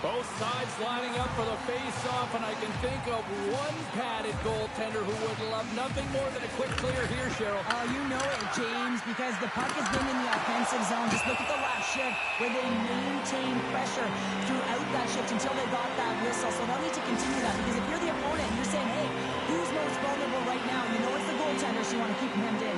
Both sides lining up for the face-off, and I can think of one padded goaltender who would love nothing more than a quick clear here, Cheryl. Oh, you know it, James, because the puck has been in the offensive zone. Just look at the last shift where they maintained pressure throughout that shift until they got that whistle. So they'll need to continue that, because if you're the opponent and you're saying, hey, who's most vulnerable right now? You know it's the goaltender, so you want to keep him hemmed in.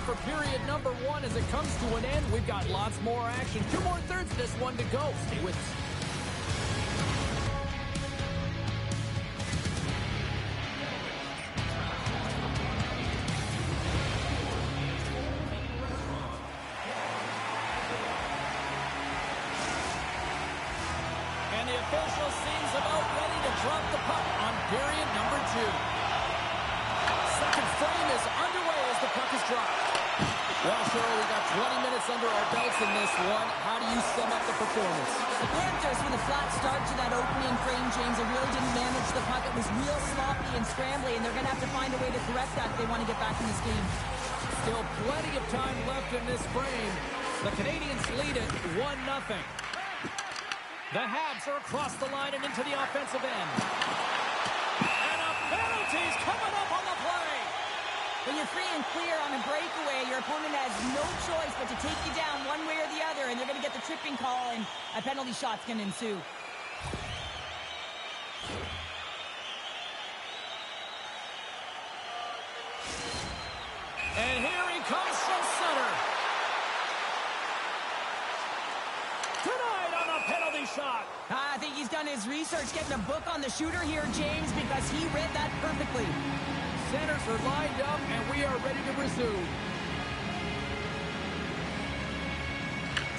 For period number one, as it comes to an end, we've got lots more action. 2 more thirds of this one to go. Stay with us. And the official seems about ready to drop the puck on period number 2. Second frame is underway as the puck is dropped. Well, Cheryl, we got 20 minutes under our belts in this one. How do you sum up the performance? The Panthers with a flat start to that opening frame, James. They really didn't manage the puck. It was real sloppy and scrambly, and they're going to have to find a way to correct that if they want to get back in this game. Still plenty of time left in this frame. The Canadians lead it 1-0. The Habs are across the line and into the offensive end. And a penalty's coming up on the play. When you're free and clear on a breakaway, your opponent has no choice but to take you down one way or the other, and they're going to get the tripping call, and a penalty shot's going to ensue. And here he comes from center. Tonight on a penalty shot. I think he's done his research getting a book on the shooter here, James, because he read that perfectly. Centers are lined up, and we are ready to resume.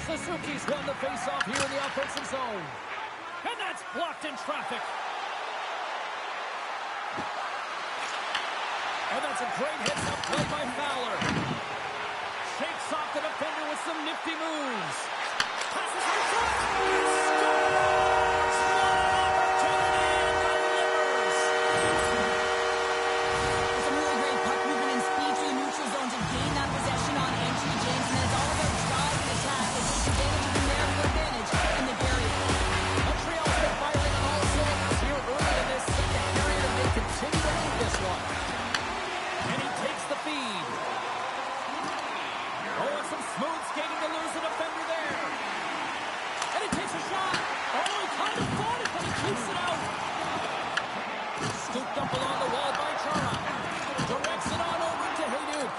Suzuki's won the faceoff here in the offensive zone. And that's blocked in traffic. And that's a great heads-up play by Fowler. Shakes off the defender with some nifty moves. Passes in front. Scores! What an opportunity! Delivers. Some really great puck movement and speed to the neutral zone to gain that possession on entry, James. And it's all about drive and attack. They take advantage of the narrow advantage in the barrier. Montreal's been firing on all cylinders here early in this second period, and they continue to lead this one. And he takes the feed. Oh, and some smooth skating to lose the defender there. And he takes a shot. Oh, he kind of fought it, but he keeps it out. Scooped up along the wall by Chara. Directs it on over to Hayduk.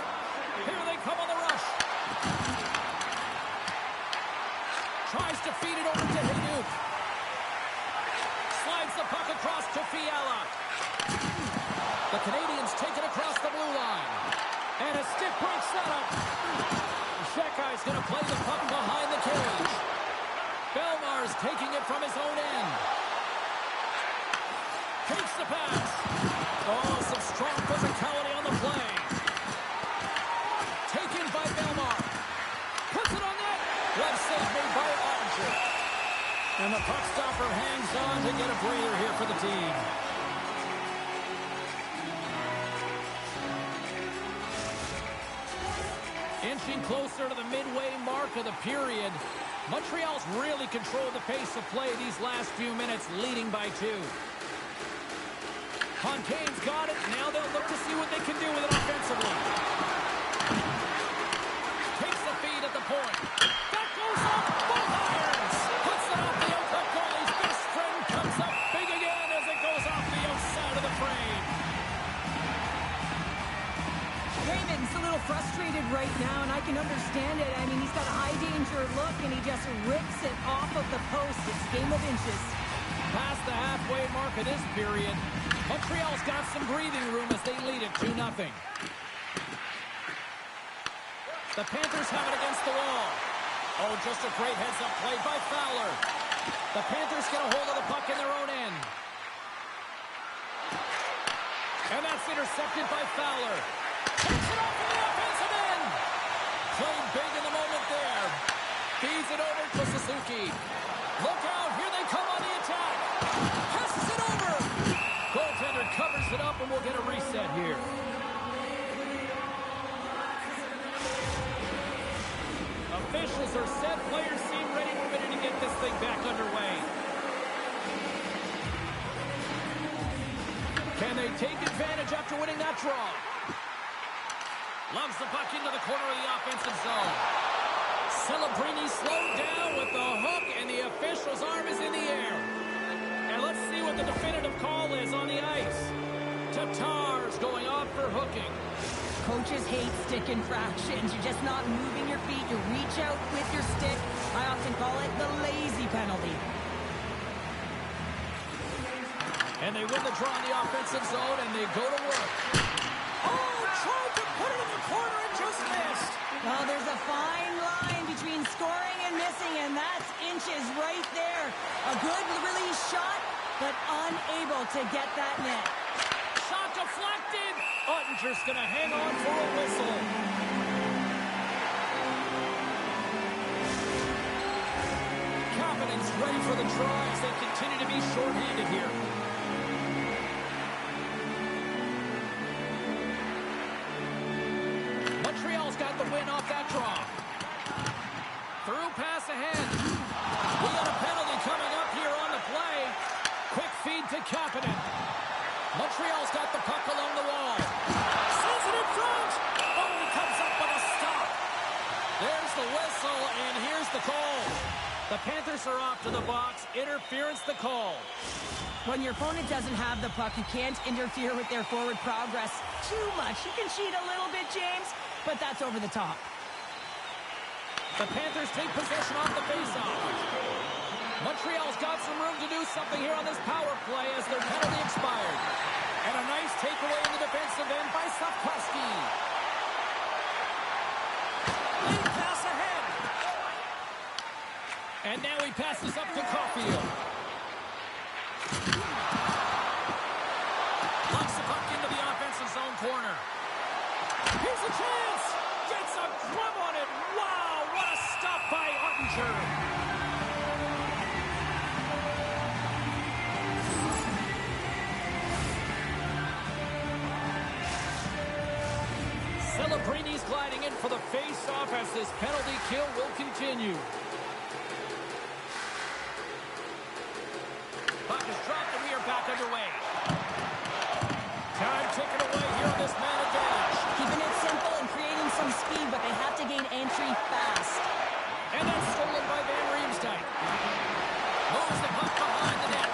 Here they come on the rush. Tries to feed it over to Hayduk. Slides the puck across to Fiala. The Canadians take it across the blue line. And a stiff break setup. Shekai's going to play the puck behind the cage. Belmar's taking it from his own end. Takes the pass. Oh, some strong physicality on the play. Taken by Belmar. Puts it on net. Glove save made by Ottinger. And the puck stopper hangs on to get a breather here for the team. Inching closer to the midway mark of the period. Montreal's really controlled the pace of play these last few minutes, leading by 2. Fontaine's got it. Now they'll look to see what they can do with it offensively. Takes the feed at the point. That goes up. Both irons. Puts it off the outlet goal. His best friend comes up big again as it goes off the outside of the frame. Raymond's a little frustrated right now, and I can understand it. I mean, he's got a high-danger look, and he just rips it off of the post. It's game of inches. Past the halfway mark of this period, Montreal's got some breathing room as they lead it 2-0. The Panthers have it against the wall. Oh, just a great heads-up play by Fowler. The Panthers get a hold of the puck in their own end. And that's intercepted by Fowler. Takes it off in the offensive end. Played big in the moment there. Feeds it over to Suzuki. Look out, here they come on the attack. Passes it over. Goaltender covers it up, and we'll get a reset here. Officials are set. Players seem ready. We're ready to get this thing back underway. Can they take advantage after winning that draw? Loves the puck into the corner of the offensive zone. Celebrini slowed down with the hook, and the official's arm is in the air. And let's see what the definitive call is on the ice. Tatar's going off for hooking. Coaches hate stick infractions. You're just not moving your feet. You reach out with your stick. I often call it the lazy penalty. And they win the draw in the offensive zone, and they go to work. Oh, tried to put it in the corner and just missed. Well, there's a fine line between scoring and missing, and that's inches right there. A good release shot, but unable to get that net. Shot deflected. Ottinger's going to hang on for a whistle. Harding's ready for the try as they continue to be shorthanded here. Montreal's got the win off that draw. Through pass ahead. We got a penalty coming up here on the play. Quick feed to Kapanen. Montreal's got the puck along the wall. Sends it in front. Oh, he comes up with a stop. There's the whistle, and here's the call. The Panthers are off to the box. Interference the call. When your opponent doesn't have the puck, you can't interfere with their forward progress too much. You can cheat a little bit, James, but that's over the top. The Panthers take possession off the faceoff. Montreal's got some room to do something here on this power play as their penalty expired. And a nice takeaway in the defensive end by Slavkovsky. Lead pass ahead. And now he passes up to Caulfield. Locks the puck into the offensive zone corner. Here's a chance. Gets a glove on it. Wow, what a stop by Ottinger. Celebrini's gliding in for the face-off as this penalty kill will continue. Puck is dropped and we are back underway. Time ticking away here on this man advantage. Keeping it simple and creating some speed, but they have to gain entry fast. And that's stolen by Van Riemsdyk. Moves the puck behind the net.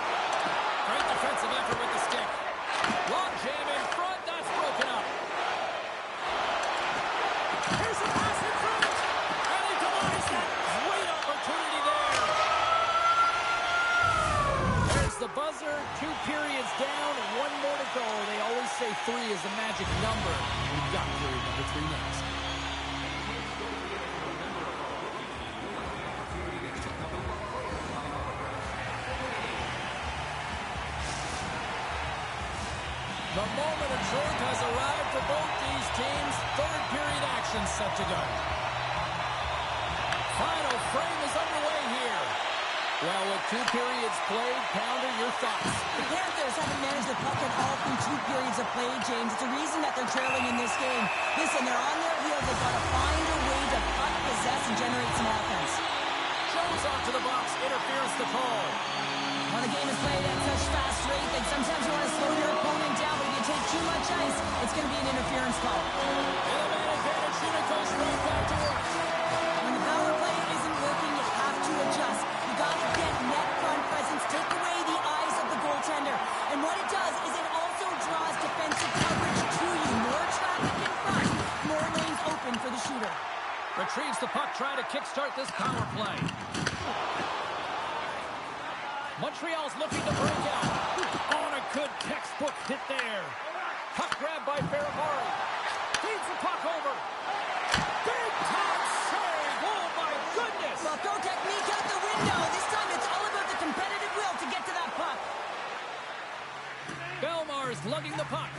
Great defensive effort with the stick. Long jam in front. That's broken up. Here's a pass in front. And he denies that. Great opportunity there. There's the buzzer. 2 periods down. 1 more to go. They always say 3 is a magic number. We've got period number 3 next. The moment of truth has arrived for both these teams. 3rd period action set to go. Final frame is underway here. Well, with 2 periods played, Pounder, your thoughts? The Panthers haven't managed the puck at all through 2 periods of play, James. It's a reason that they're trailing in this game. Listen, they're on their heels. They've got to find a way to puck, possess, and generate some offense. Jones off to the box. Interference the call. Well, the game is played at such fast rate that sometimes you want to slow your opponent down, but if you take too much ice, it's going to be an interference call. And the man advantage unit goes right back to work. When the power play isn't working, you have to adjust. You got to get net front presence, take away the eyes of the goaltender. And what it does is it also draws defensive coverage to you. More traffic in front, more lanes open for the shooter. Retrieves the puck, trying to kickstart this power play. Montreal's looking to break out. On a good textbook hit there. Puck grab by Ferravari. Feeds the puck over. Big time save. Oh, my goodness. Well, throw technique out the window. This time it's all about the competitive will to get to that puck. Belmar's lugging the puck.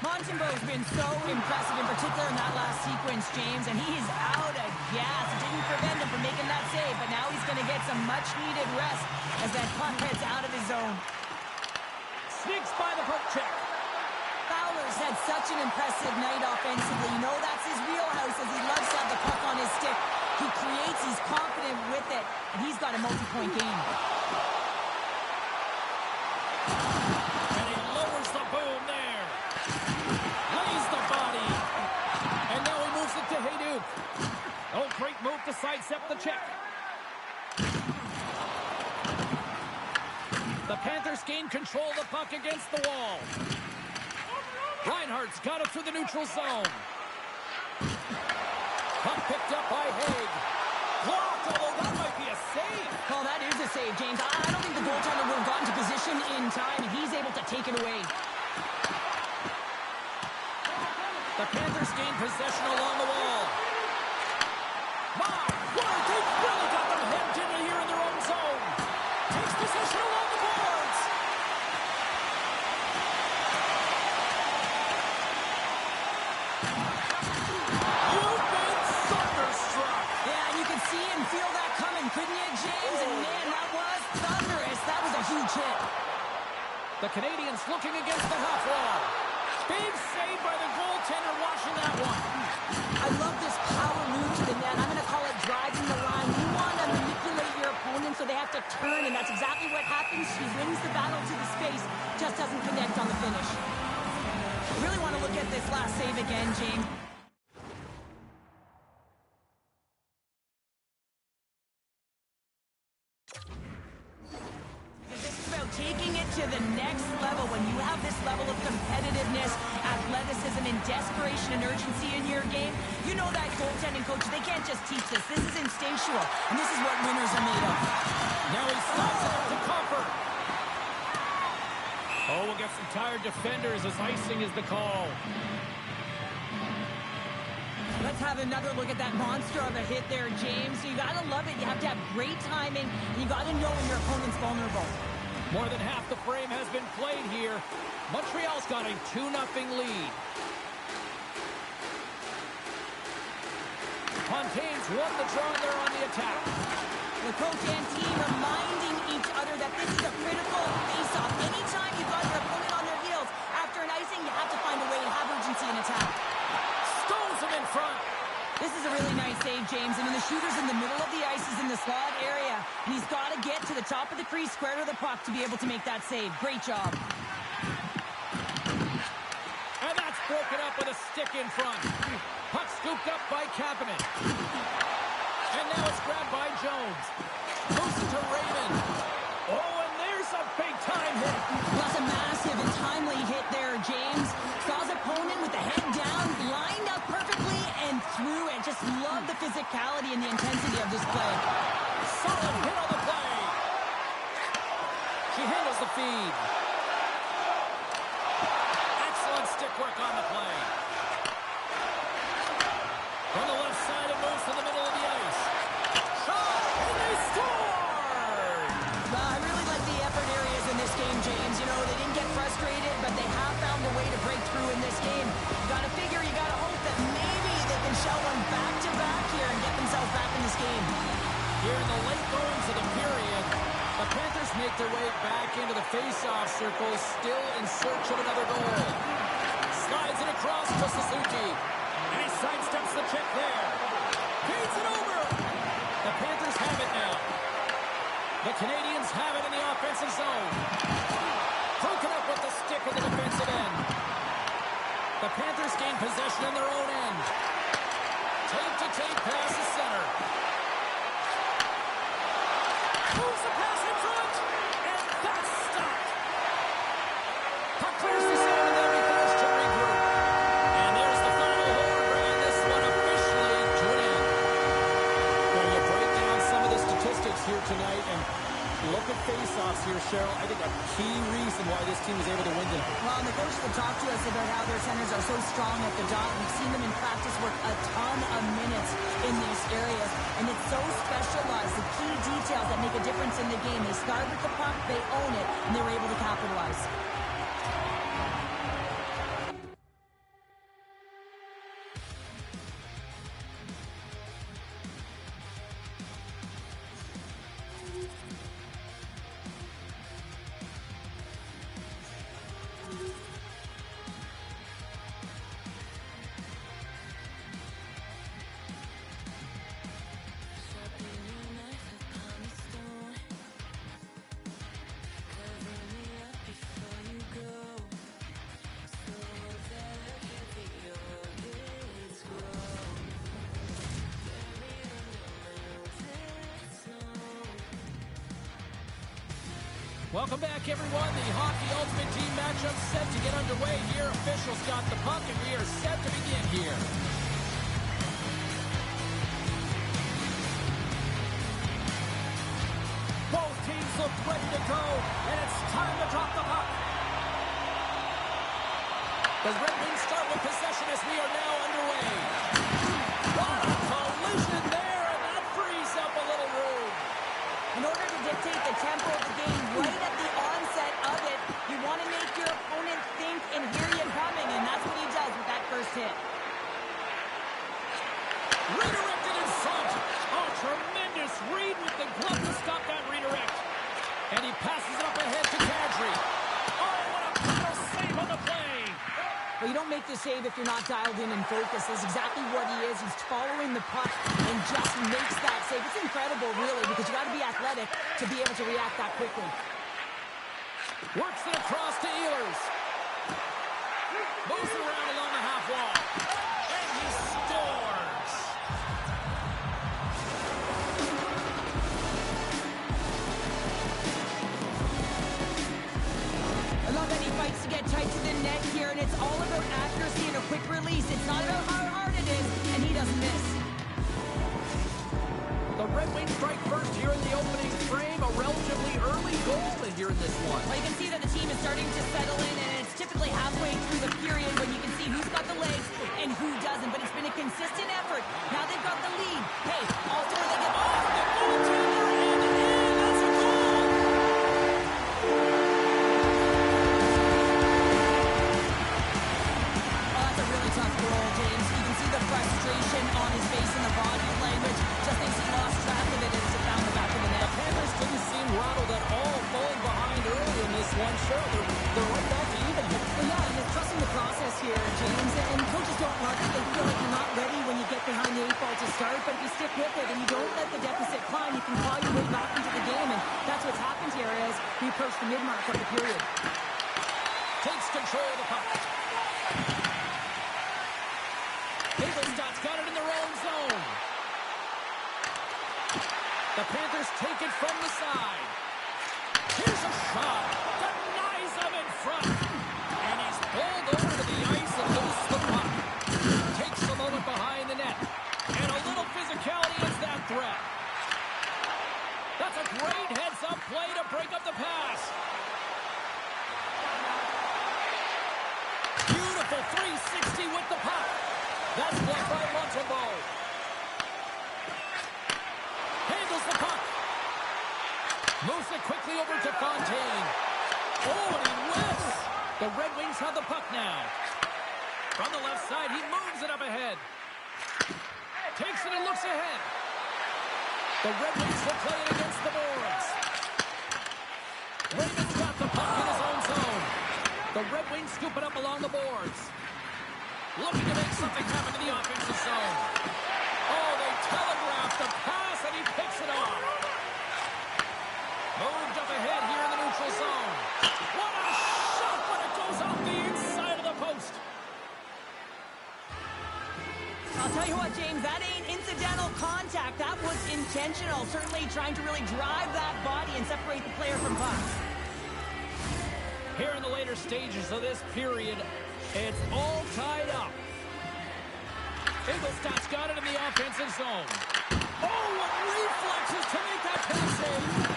Montembeau's been so impressive, in particular in that last sequence, James, and he's out of gas. It didn't prevent him from making that save, but now he's going to get some much-needed rest as that puck heads out of his zone. Sneaks by the puck check. Fowler's had such an impressive night offensively. You know that's his wheelhouse as he loves to have the puck on his stick. He creates, he's confident with it, and he's got a multi-point game. And he lowers the boom there. Lays the body. And now he moves it to Hayduk. Oh, great move to sidestep the check. The Panthers gain control of the puck against the wall. Reinhardt's got it through the neutral zone. Puck picked up by Haig. Blocked, although that might be a save. Oh, that is a save, James. I don't think the goaltender would have gotten to position in time, and he's able to take it away. The Panthers gain possession along the wall. My word, they've really got them hemmed in here in their own zone. Takes possession along the boards. You've been thunderstruck. Yeah, and you could see and feel that coming, couldn't you, James? And man, that huge hit. The Canadians looking against the half wall. Big save by the goaltender watching that one. I love this power move to the net. I'm going to call it driving the line. You want to manipulate your opponent so they have to turn, and that's exactly what happens. She wins the battle to the space, just doesn't connect on the finish. Really want to look at this last save again, James. Taking it to the next level. When you have this level of competitiveness, athleticism, and desperation and urgency in your game, you know that goaltending coach, they can't just teach this. This is instinctual, and this is what winners are made of. Now he slides it up to Comfort. Oh, we'll get some tired defenders as icing is the call. Let's have another look at that monster of a hit there, James. You got to love it. You have to have great timing, and you got to know when your opponent's vulnerable. More than half the frame has been played here. Montreal's got a 2-0 lead. Fontaine's won the draw there on the attack. The coach and team reminding each other that this is a critical face-off. Anytime you've got your opponent on their heels after an icing, you have to find a way to have urgency in attack. Stones him in front. This is a really nice save, James. I mean, the shooter's in the middle of the ice, is in the slot area, and he's got to get to the top of the crease, square to the puck, to be able to make that save. Great job. And that's broken up with a stick in front. Puck scooped up by Kapanen. And now it's grabbed by Jones. Moves it to Raymond. Oh, and there's a big-time hit. That's a massive and timely hit there, James. Saw his opponent with the head down, lined up perfectly, and through it. Just love the physicality and the intensity of this play. Solid hit on the play. She handles the feed. Excellent stick work on the play. From the left side, it moves to the middle of the ice. Shot, and they scored! I really like the effort areas in this game, James. You know, they didn't get frustrated, but they have found a way to break through in this game. You got to figure, you got to hope that maybe they can shell one back-to-back here and get themselves back in this game. Here in the late goings of the period, the Panthers make their way back into the face-off circle, still in search of another goal. Slides it across to Suzuki. And he sidesteps the check there. Feeds it over. The Panthers have it now. The Canadians have it in the offensive zone. Broken up with the stick of the defensive end. The Panthers gain possession in their own end. Tape-to-tape pass to center. Moves the pass in front. And that's stopped. Puck clears the zone and they'll be forced to regroup. And there's the final horn, bringing this one officially to an end. When you break down some of the statistics here tonight and look at face-offs here, Cheryl, I think a key reason why this team is able to win tonight. Well, and the coach will talk to us about how their centers are so strong at the dot. We've seen them in practice work a ton of minutes in these areas, and it's so specialized, the key details that make a difference in the game. They start with the puck, they own it, and they were able to capitalize. Welcome back, everyone. The Hockey Ultimate Team matchup set to get underway here. Officials got the puck, and we are set to begin here. Both teams look ready to go, and it's time to drop the puck. The Red Wings start with possession as we are now underway. What a collision there, and that frees up a little room. In order to dictate the tempo of the game right at the onset of it, you want to make your opponent think and hear you coming, and that's what he does with that first hit. Redirected in front. Oh, tremendous read with the glove to stop that redirect. And he passes it up ahead. you don't make the save if you're not dialed in and focused. That's exactly what he is. He's following the puck and just makes that save. It's incredible, really, because you got to be athletic to be able to react that quickly. Works it across to Ehlers. Moves it around along the half wall. And he scores! I love that he fights to get tight to the net here, and it's all about accuracy and a quick release. It's not about how hard it is, and he doesn't miss. The Red Wings strike first here in the opening frame. A relatively early goal here in this one. Well, you can see that the team is starting to settle in, and it's typically halfway through the period when you can see who's got the legs and who doesn't. But it's been a consistent effort. Now they've got the lead. Hey, all four they get off the goaltender, and that's a goal! Oh, that's a really tough goal, James. You can see the frustration on his face and the body language. Just thinks he lost track of it as it found the back of the net. The Panthers didn't seem rattled at all, falling behind early in this one. Sure, they're right back to even here. Well, yeah, and they're trusting the process here, James. And coaches don't love it. They feel like you're not ready when you get behind the 8 ball to start. But if you stick with it and you don't let the deficit climb, you can claw your way back into the game. And that's what's happened here as we approach the mid-mark of the period. Takes control of the puck. Hazelstad's got it in their own zone. The Panthers take it from the side. Here's a shot. Denies him in front. And he's pulled over to the ice and loses the puck. Takes a moment behind the net. And a little physicality is that threat. That's a great heads-up play to break up the pass. Beautiful 360 with the puck. That's blocked by Montembeault. Handles the puck. Moves it quickly over to Fontaine. Oh, and he whiffs. The Red Wings have the puck now. From the left side, he moves it up ahead. Takes it and looks ahead. The Red Wings will play it against the boards. Raymond's got the puck in his own zone. The Red Wings scoop it up along the boards. Looking to make something happen to the offensive zone. Oh, they telegraphed the pass, and he picks it off. Moved up ahead here in the neutral zone. What a shot when it goes off the inside of the post. I'll tell you what, James, that ain't incidental contact. That was intentional. Certainly trying to really drive that body and separate the player from puck. Here in the later stages of this period, it's all tied up. Engelstadt's got it in the offensive zone. Oh, what reflexes to make that pass save.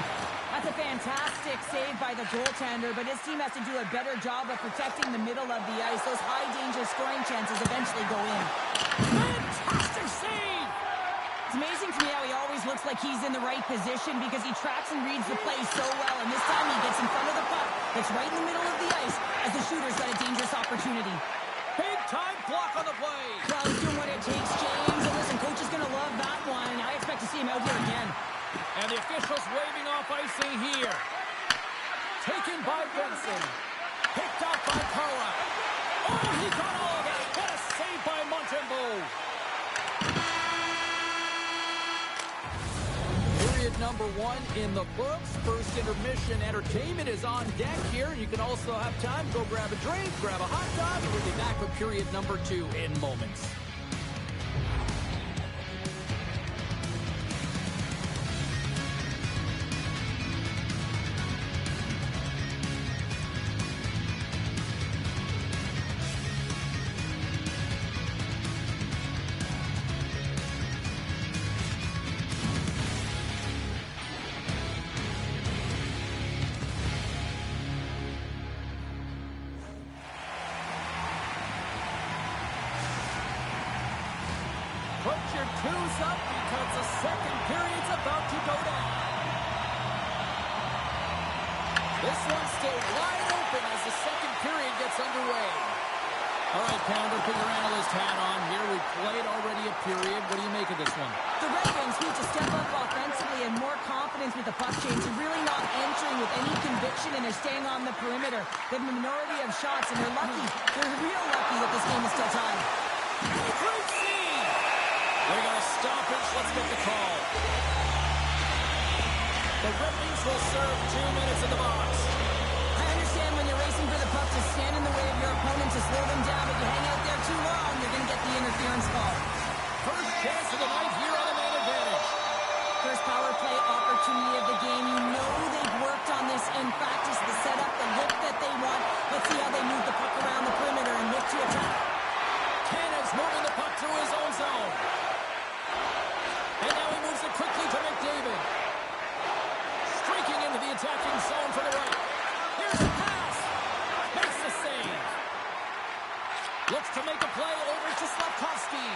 That's a fantastic save by the goaltender, but his team has to do a better job of protecting the middle of the ice. Those high-danger scoring chances eventually go in. Fantastic save! It's amazing to me how he always looks like he's in the right position because he tracks and reads the play so well, and this time he gets in front of the puck. It's right in the middle of the ice as the shooter's got a dangerous opportunity. Big-time block on the play. Well, he's doing what it takes, James, and listen, coach is going to love that one. I expect to see him out here again. And the officials waving off icing here. Taken by Benson. Picked off by Carla. Oh, he got all of it. What a save by Montembeault. Period number 1 in the books. First intermission entertainment is on deck here. You can also have time. Go grab a drink, grab a hot dog, and we'll be back with period number 2 in moments. Put your twos up because the second period's about to go down. This one's still wide open as the second period gets underway. All right, Pounder, put your analyst hat on here. We've played already a period. What do you make of this one? The Red Wings need to step up offensively and more confidence with the puck change and really not entering with any conviction and a are staying on the perimeter. The minority of shots, and they're lucky. They're real lucky that this game is still tied. Great save! They got a stoppage. Let's get the call. The Red Wings will serve 2 minutes in the box. I understand when you're racing for the puck to stand in the way of your opponent to slow them down, but you hang out there too long, you're going to get the interference call. First chance of the night here on the man advantage. First power play opportunity of the game. You know they've worked on this in practice, the setup, the look that they want. Let's see how they move the puck around the perimeter and look to attack. Cannon's moving the puck through his own zone. And now he moves it quickly to McDavid. Streaking into the attacking zone for the right. Here's a pass. Makes the save. Looks to make a play over to Slavkovsky.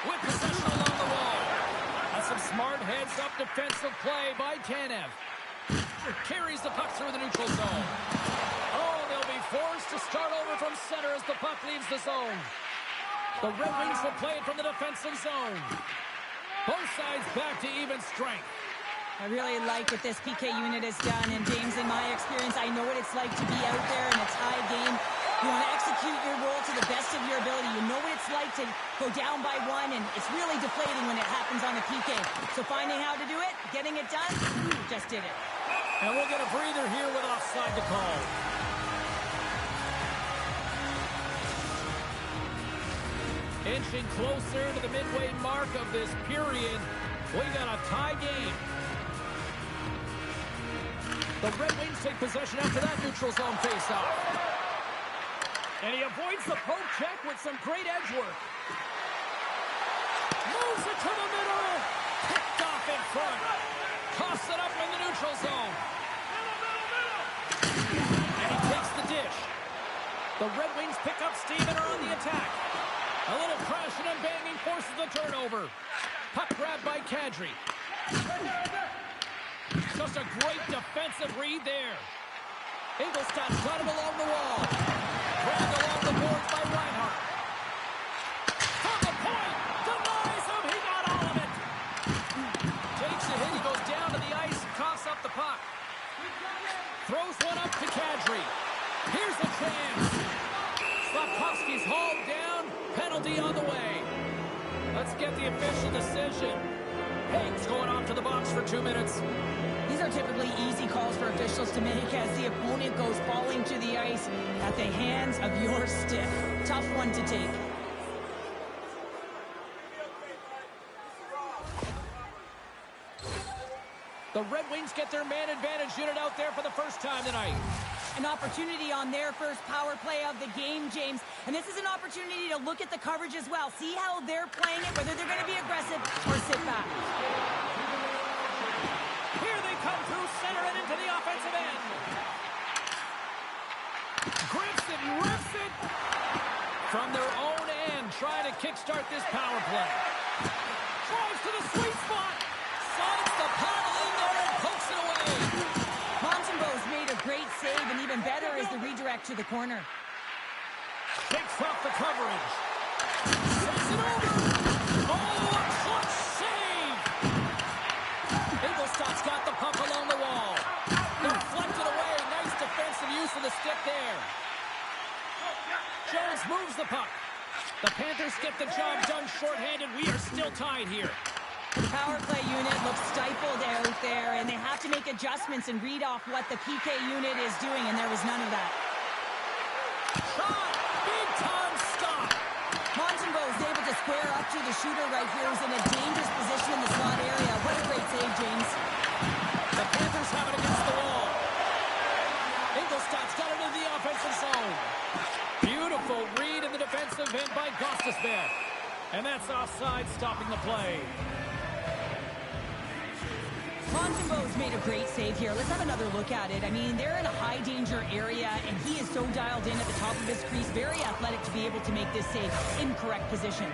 With possession along the wall. That's some smart heads-up defensive play by Tanev. Carries the puck through the neutral zone. Oh, they'll be forced to start over from center as the puck leaves the zone. The Red Wings will play it from the defensive zone. Both sides back to even strength. I really like what this PK unit has done, and James, in my experience, I know what it's like to be out there in a tie game. You want to execute your role to the best of your ability. You know what it's like to go down by one, and it's really deflating when it happens on the PK. So finding how to do it, getting it done, just did it. And we'll get a breather here with offside to call. Inching closer to the midway mark of this period, we got a tie game. The Red Wings take possession after that neutral zone faceoff. And he avoids the poke check with some great edge work. Moves it to the middle. Picked off in front. Toss it up in the neutral zone. And he takes the dish. The Red Wings pick up steam and are on the attack. A little crashing and banging forces the turnover. Puck grabbed by Kadri. Just a great defensive read there. Ingolstadt's got it along the wall. Grabbed along the boards by Reinhart. From the point. Denies him. He got all of it. Takes a hit. He goes down to the ice and coughs up the puck. Throws one up to Kadri. Here's a chance. Slavkovsky's hauled down. Penalty on the way. Let's get the official decision. Haig's going off to the box for 2 minutes. These are typically easy calls for officials to make as the opponent goes falling to the ice at the hands of your stick. Tough one to take. The Red Wings get their man advantage unit out there for the first time tonight. An opportunity on their first power play of the game, James. And this is an opportunity to look at the coverage as well. See how they're playing it, whether they're going to be aggressive or sit back. Here they come through center and into the offensive end. Grips it and rips it. From their own end, trying to kickstart this power play. Drives to the sweet spot. Slides the paddle in there and pokes it away. Montembeau's made a great save, and even better is the redirect to the corner. Takes off the coverage. Sends it over. Oh, a clutch save. Ingolstadt's got the puck along the wall. Deflected away. Nice defensive use of the stick there. Jones moves the puck. The Panthers get the job done shorthanded. We are still tied here. The power play unit looks stifled out there, and they have to make adjustments and read off what the PK unit is doing, and there was none of that. Shot! Big time stop! Montembeau is able to square up to the shooter right here, who's in a dangerous position in the slot area. What a great save, James. The Panthers have it against the wall. Ingolstadt's got it into the offensive zone. Beautiful read in the defensive end by Gostisbehere. And that's offside, stopping the play. Montembeau's made a great save here. Let's have another look at it. I mean, they're in a high-danger area, and he is so dialed in at the top of his crease. Very athletic to be able to make this save in correct position.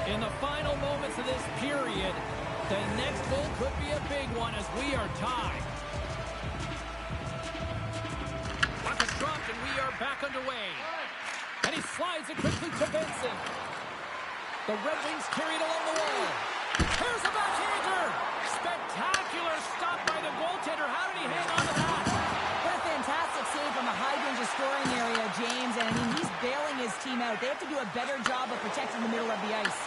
In the final moments of this period, the next goal could be a big one as we are tied. Puck is dropped, and we are back underway. And he slides it quickly to Benson. The Red Wings carry it along the wall. Here's a backhander. Spectacular stop by the goaltender. How did he hang on to that? What a fantastic save from a high-danger scoring area, James. And, I mean, he's bailing his team out. They have to do a better job of protecting the middle of the ice.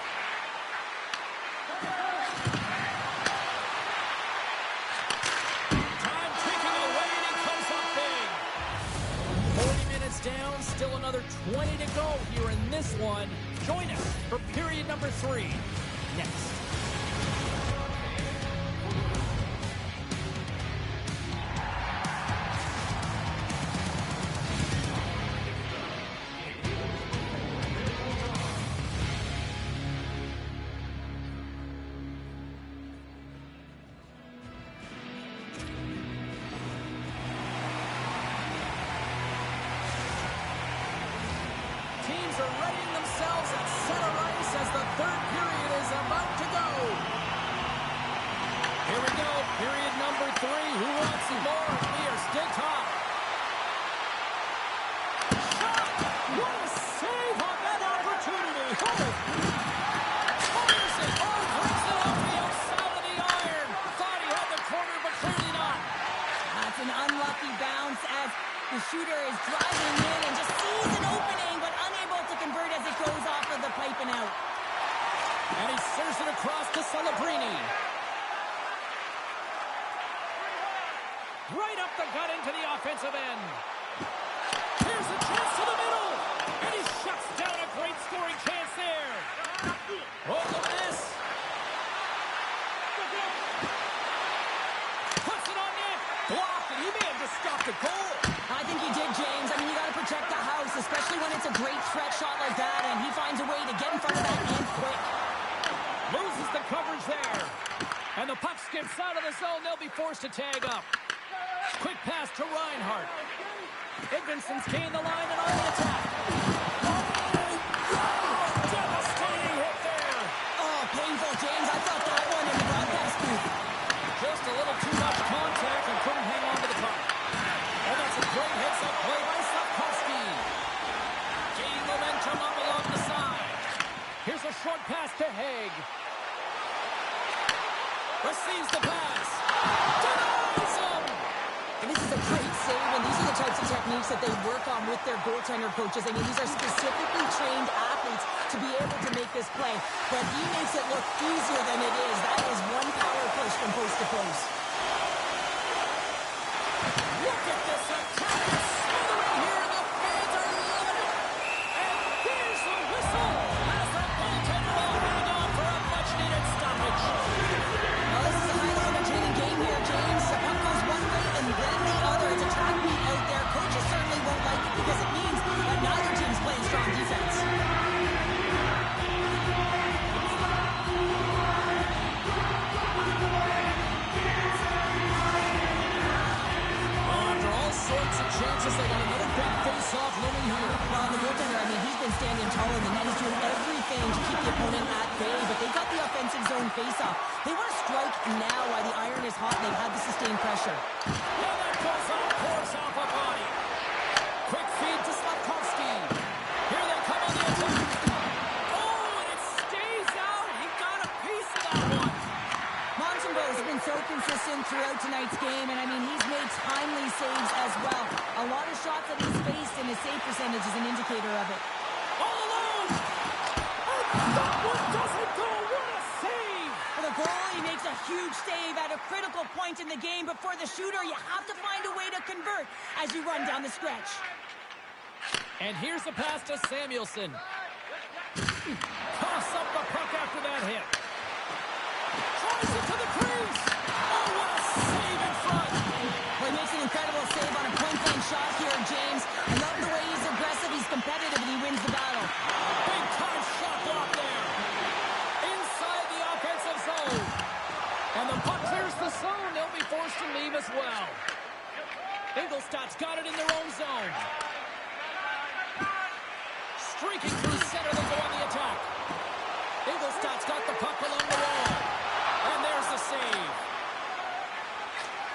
Time ticking away, and he comes up big. 40 minutes down, still another 20 to go here in this one. Join us for period number 3 next. Teams are readying themselves at center ice as the third period is about to go. Here we go, period number 3. Who wants more? We are still top. Shot! What a save on that opportunity! Fires it! Brings it off the outside of the iron. Thought he had the corner, but clearly not. That's an unlucky bounce as the shooter is driving in and just sees an opening, but unable to convert as it goes off of the pipe and out. And he serves it across to Celebrini. Right up the gut into the offensive end. Here's a chance to the middle. And he shuts down a great scoring chance there. Oh, look at this. Puts it on net. Blocked, and he may have just stopped a goal. I think he did, James. I mean, you got to protect the house, especially when it's a great threat shot like that, and he finds a way to get in front of that and quick. Loses the coverage there. And the puck skips out of the zone. They'll be forced to tag up. Quick pass to Reinhart. Edvinson's gained the line and on the attack. Devastating hit there. Oh, painful, James. I felt that one in the broadcast booth. Just a little too much contact and couldn't hang on to the puck. And that's a great heads-up play by Slavkovsky. Gaining momentum up along the side. Here's a short pass to Haig. Receives the pass. Denies him. And this is a great save, and these are the types of techniques that they work on with their goaltender coaches. I mean, these are specifically trained athletes to be able to make this play. But he makes it look easier than it is. That is one power push from post to post. Look at this attack. Smothering here, and the fans are loving it. And here's the whistle as the goaltender will hang on for a much-needed stoppage. Well, this is a highly entertaining game here, James. The puck goes one way and then the other. It's a track meet out there. Coaches certainly won't like it because it means that neither team's playing strong defense. After all sorts of chances, they got another big face-off looming here. Well, the goaltender, I mean, he's been standing tall in the net. He's doing everything to keep the opponent at bay, but they got the offensive zone face-off. They want to strike now while the iron is hot and they've had the sustained pressure. Well, that goes off, pours off a body. Quick feed to Slavkovsky. Here they come on the attack. Oh, and it stays out. He got a piece of that one. Montembeau's been so consistent throughout tonight's game, and I mean, he's made timely saves as well. A lot of shots that he's faced, and his save percentage is an indicator of it. All alone. And that one doesn't go. What a save. For the goalie, makes a huge save at a critical point in the game, but for the shooter, you have to find a way to convert as you run down the stretch. And here's the pass to Samuelson. Toss up the puck after that hit. Tries it to the crease. Oh, what a save in front. Well, he makes an incredible save on a point-blank shot here, James. I love the way he's aggressive, he's competitive, and he wins the battle. Big time shot block there. Inside the offensive zone. And the puck clears the zone. They'll be forced to leave as well. Ingolstadt's got it in their own zone. Streaking through center, they go on the attack. Ingolstadt's got the puck along the wall. And there's the save.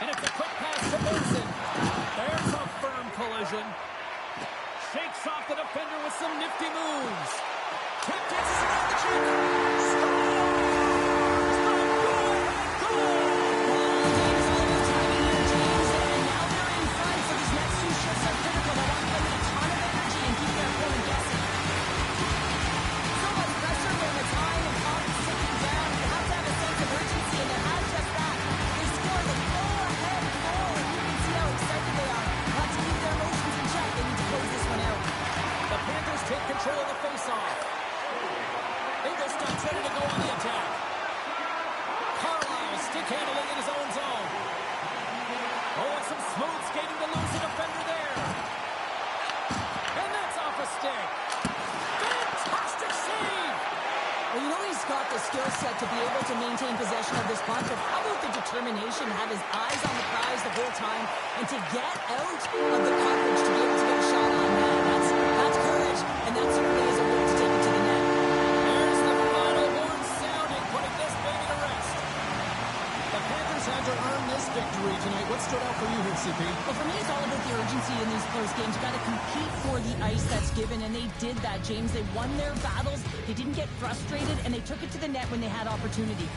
And it's a quick pass to Wilson. There's a firm collision. Shakes off the defender with some nifty moves. Tipped it, around the check. Scores! The go-ahead goal! control of the faceoff. Ingolstadt's ready to go on the attack. Carlisle stick handling in his own zone. Oh, and some smooth skating to lose the defender there. And that's off a stick. Fantastic save! Well, you know he's got the skill set to be able to maintain possession of this puck, but how about the determination, have his eyes on the prize the whole time, and to get out of the coverage to be able to get a shot on net. That's courage, and that certainly is a will to take it to the net. There's the final horn sounding, putting this baby to rest. The Panthers had to earn this victory tonight. What stood out for you here, CP? Well, for me, it's all about the urgency in these close games. You got to compete for the ice that's given, and they did that, James. They won their battles. They didn't get frustrated, and they took it to the net when they had opportunity.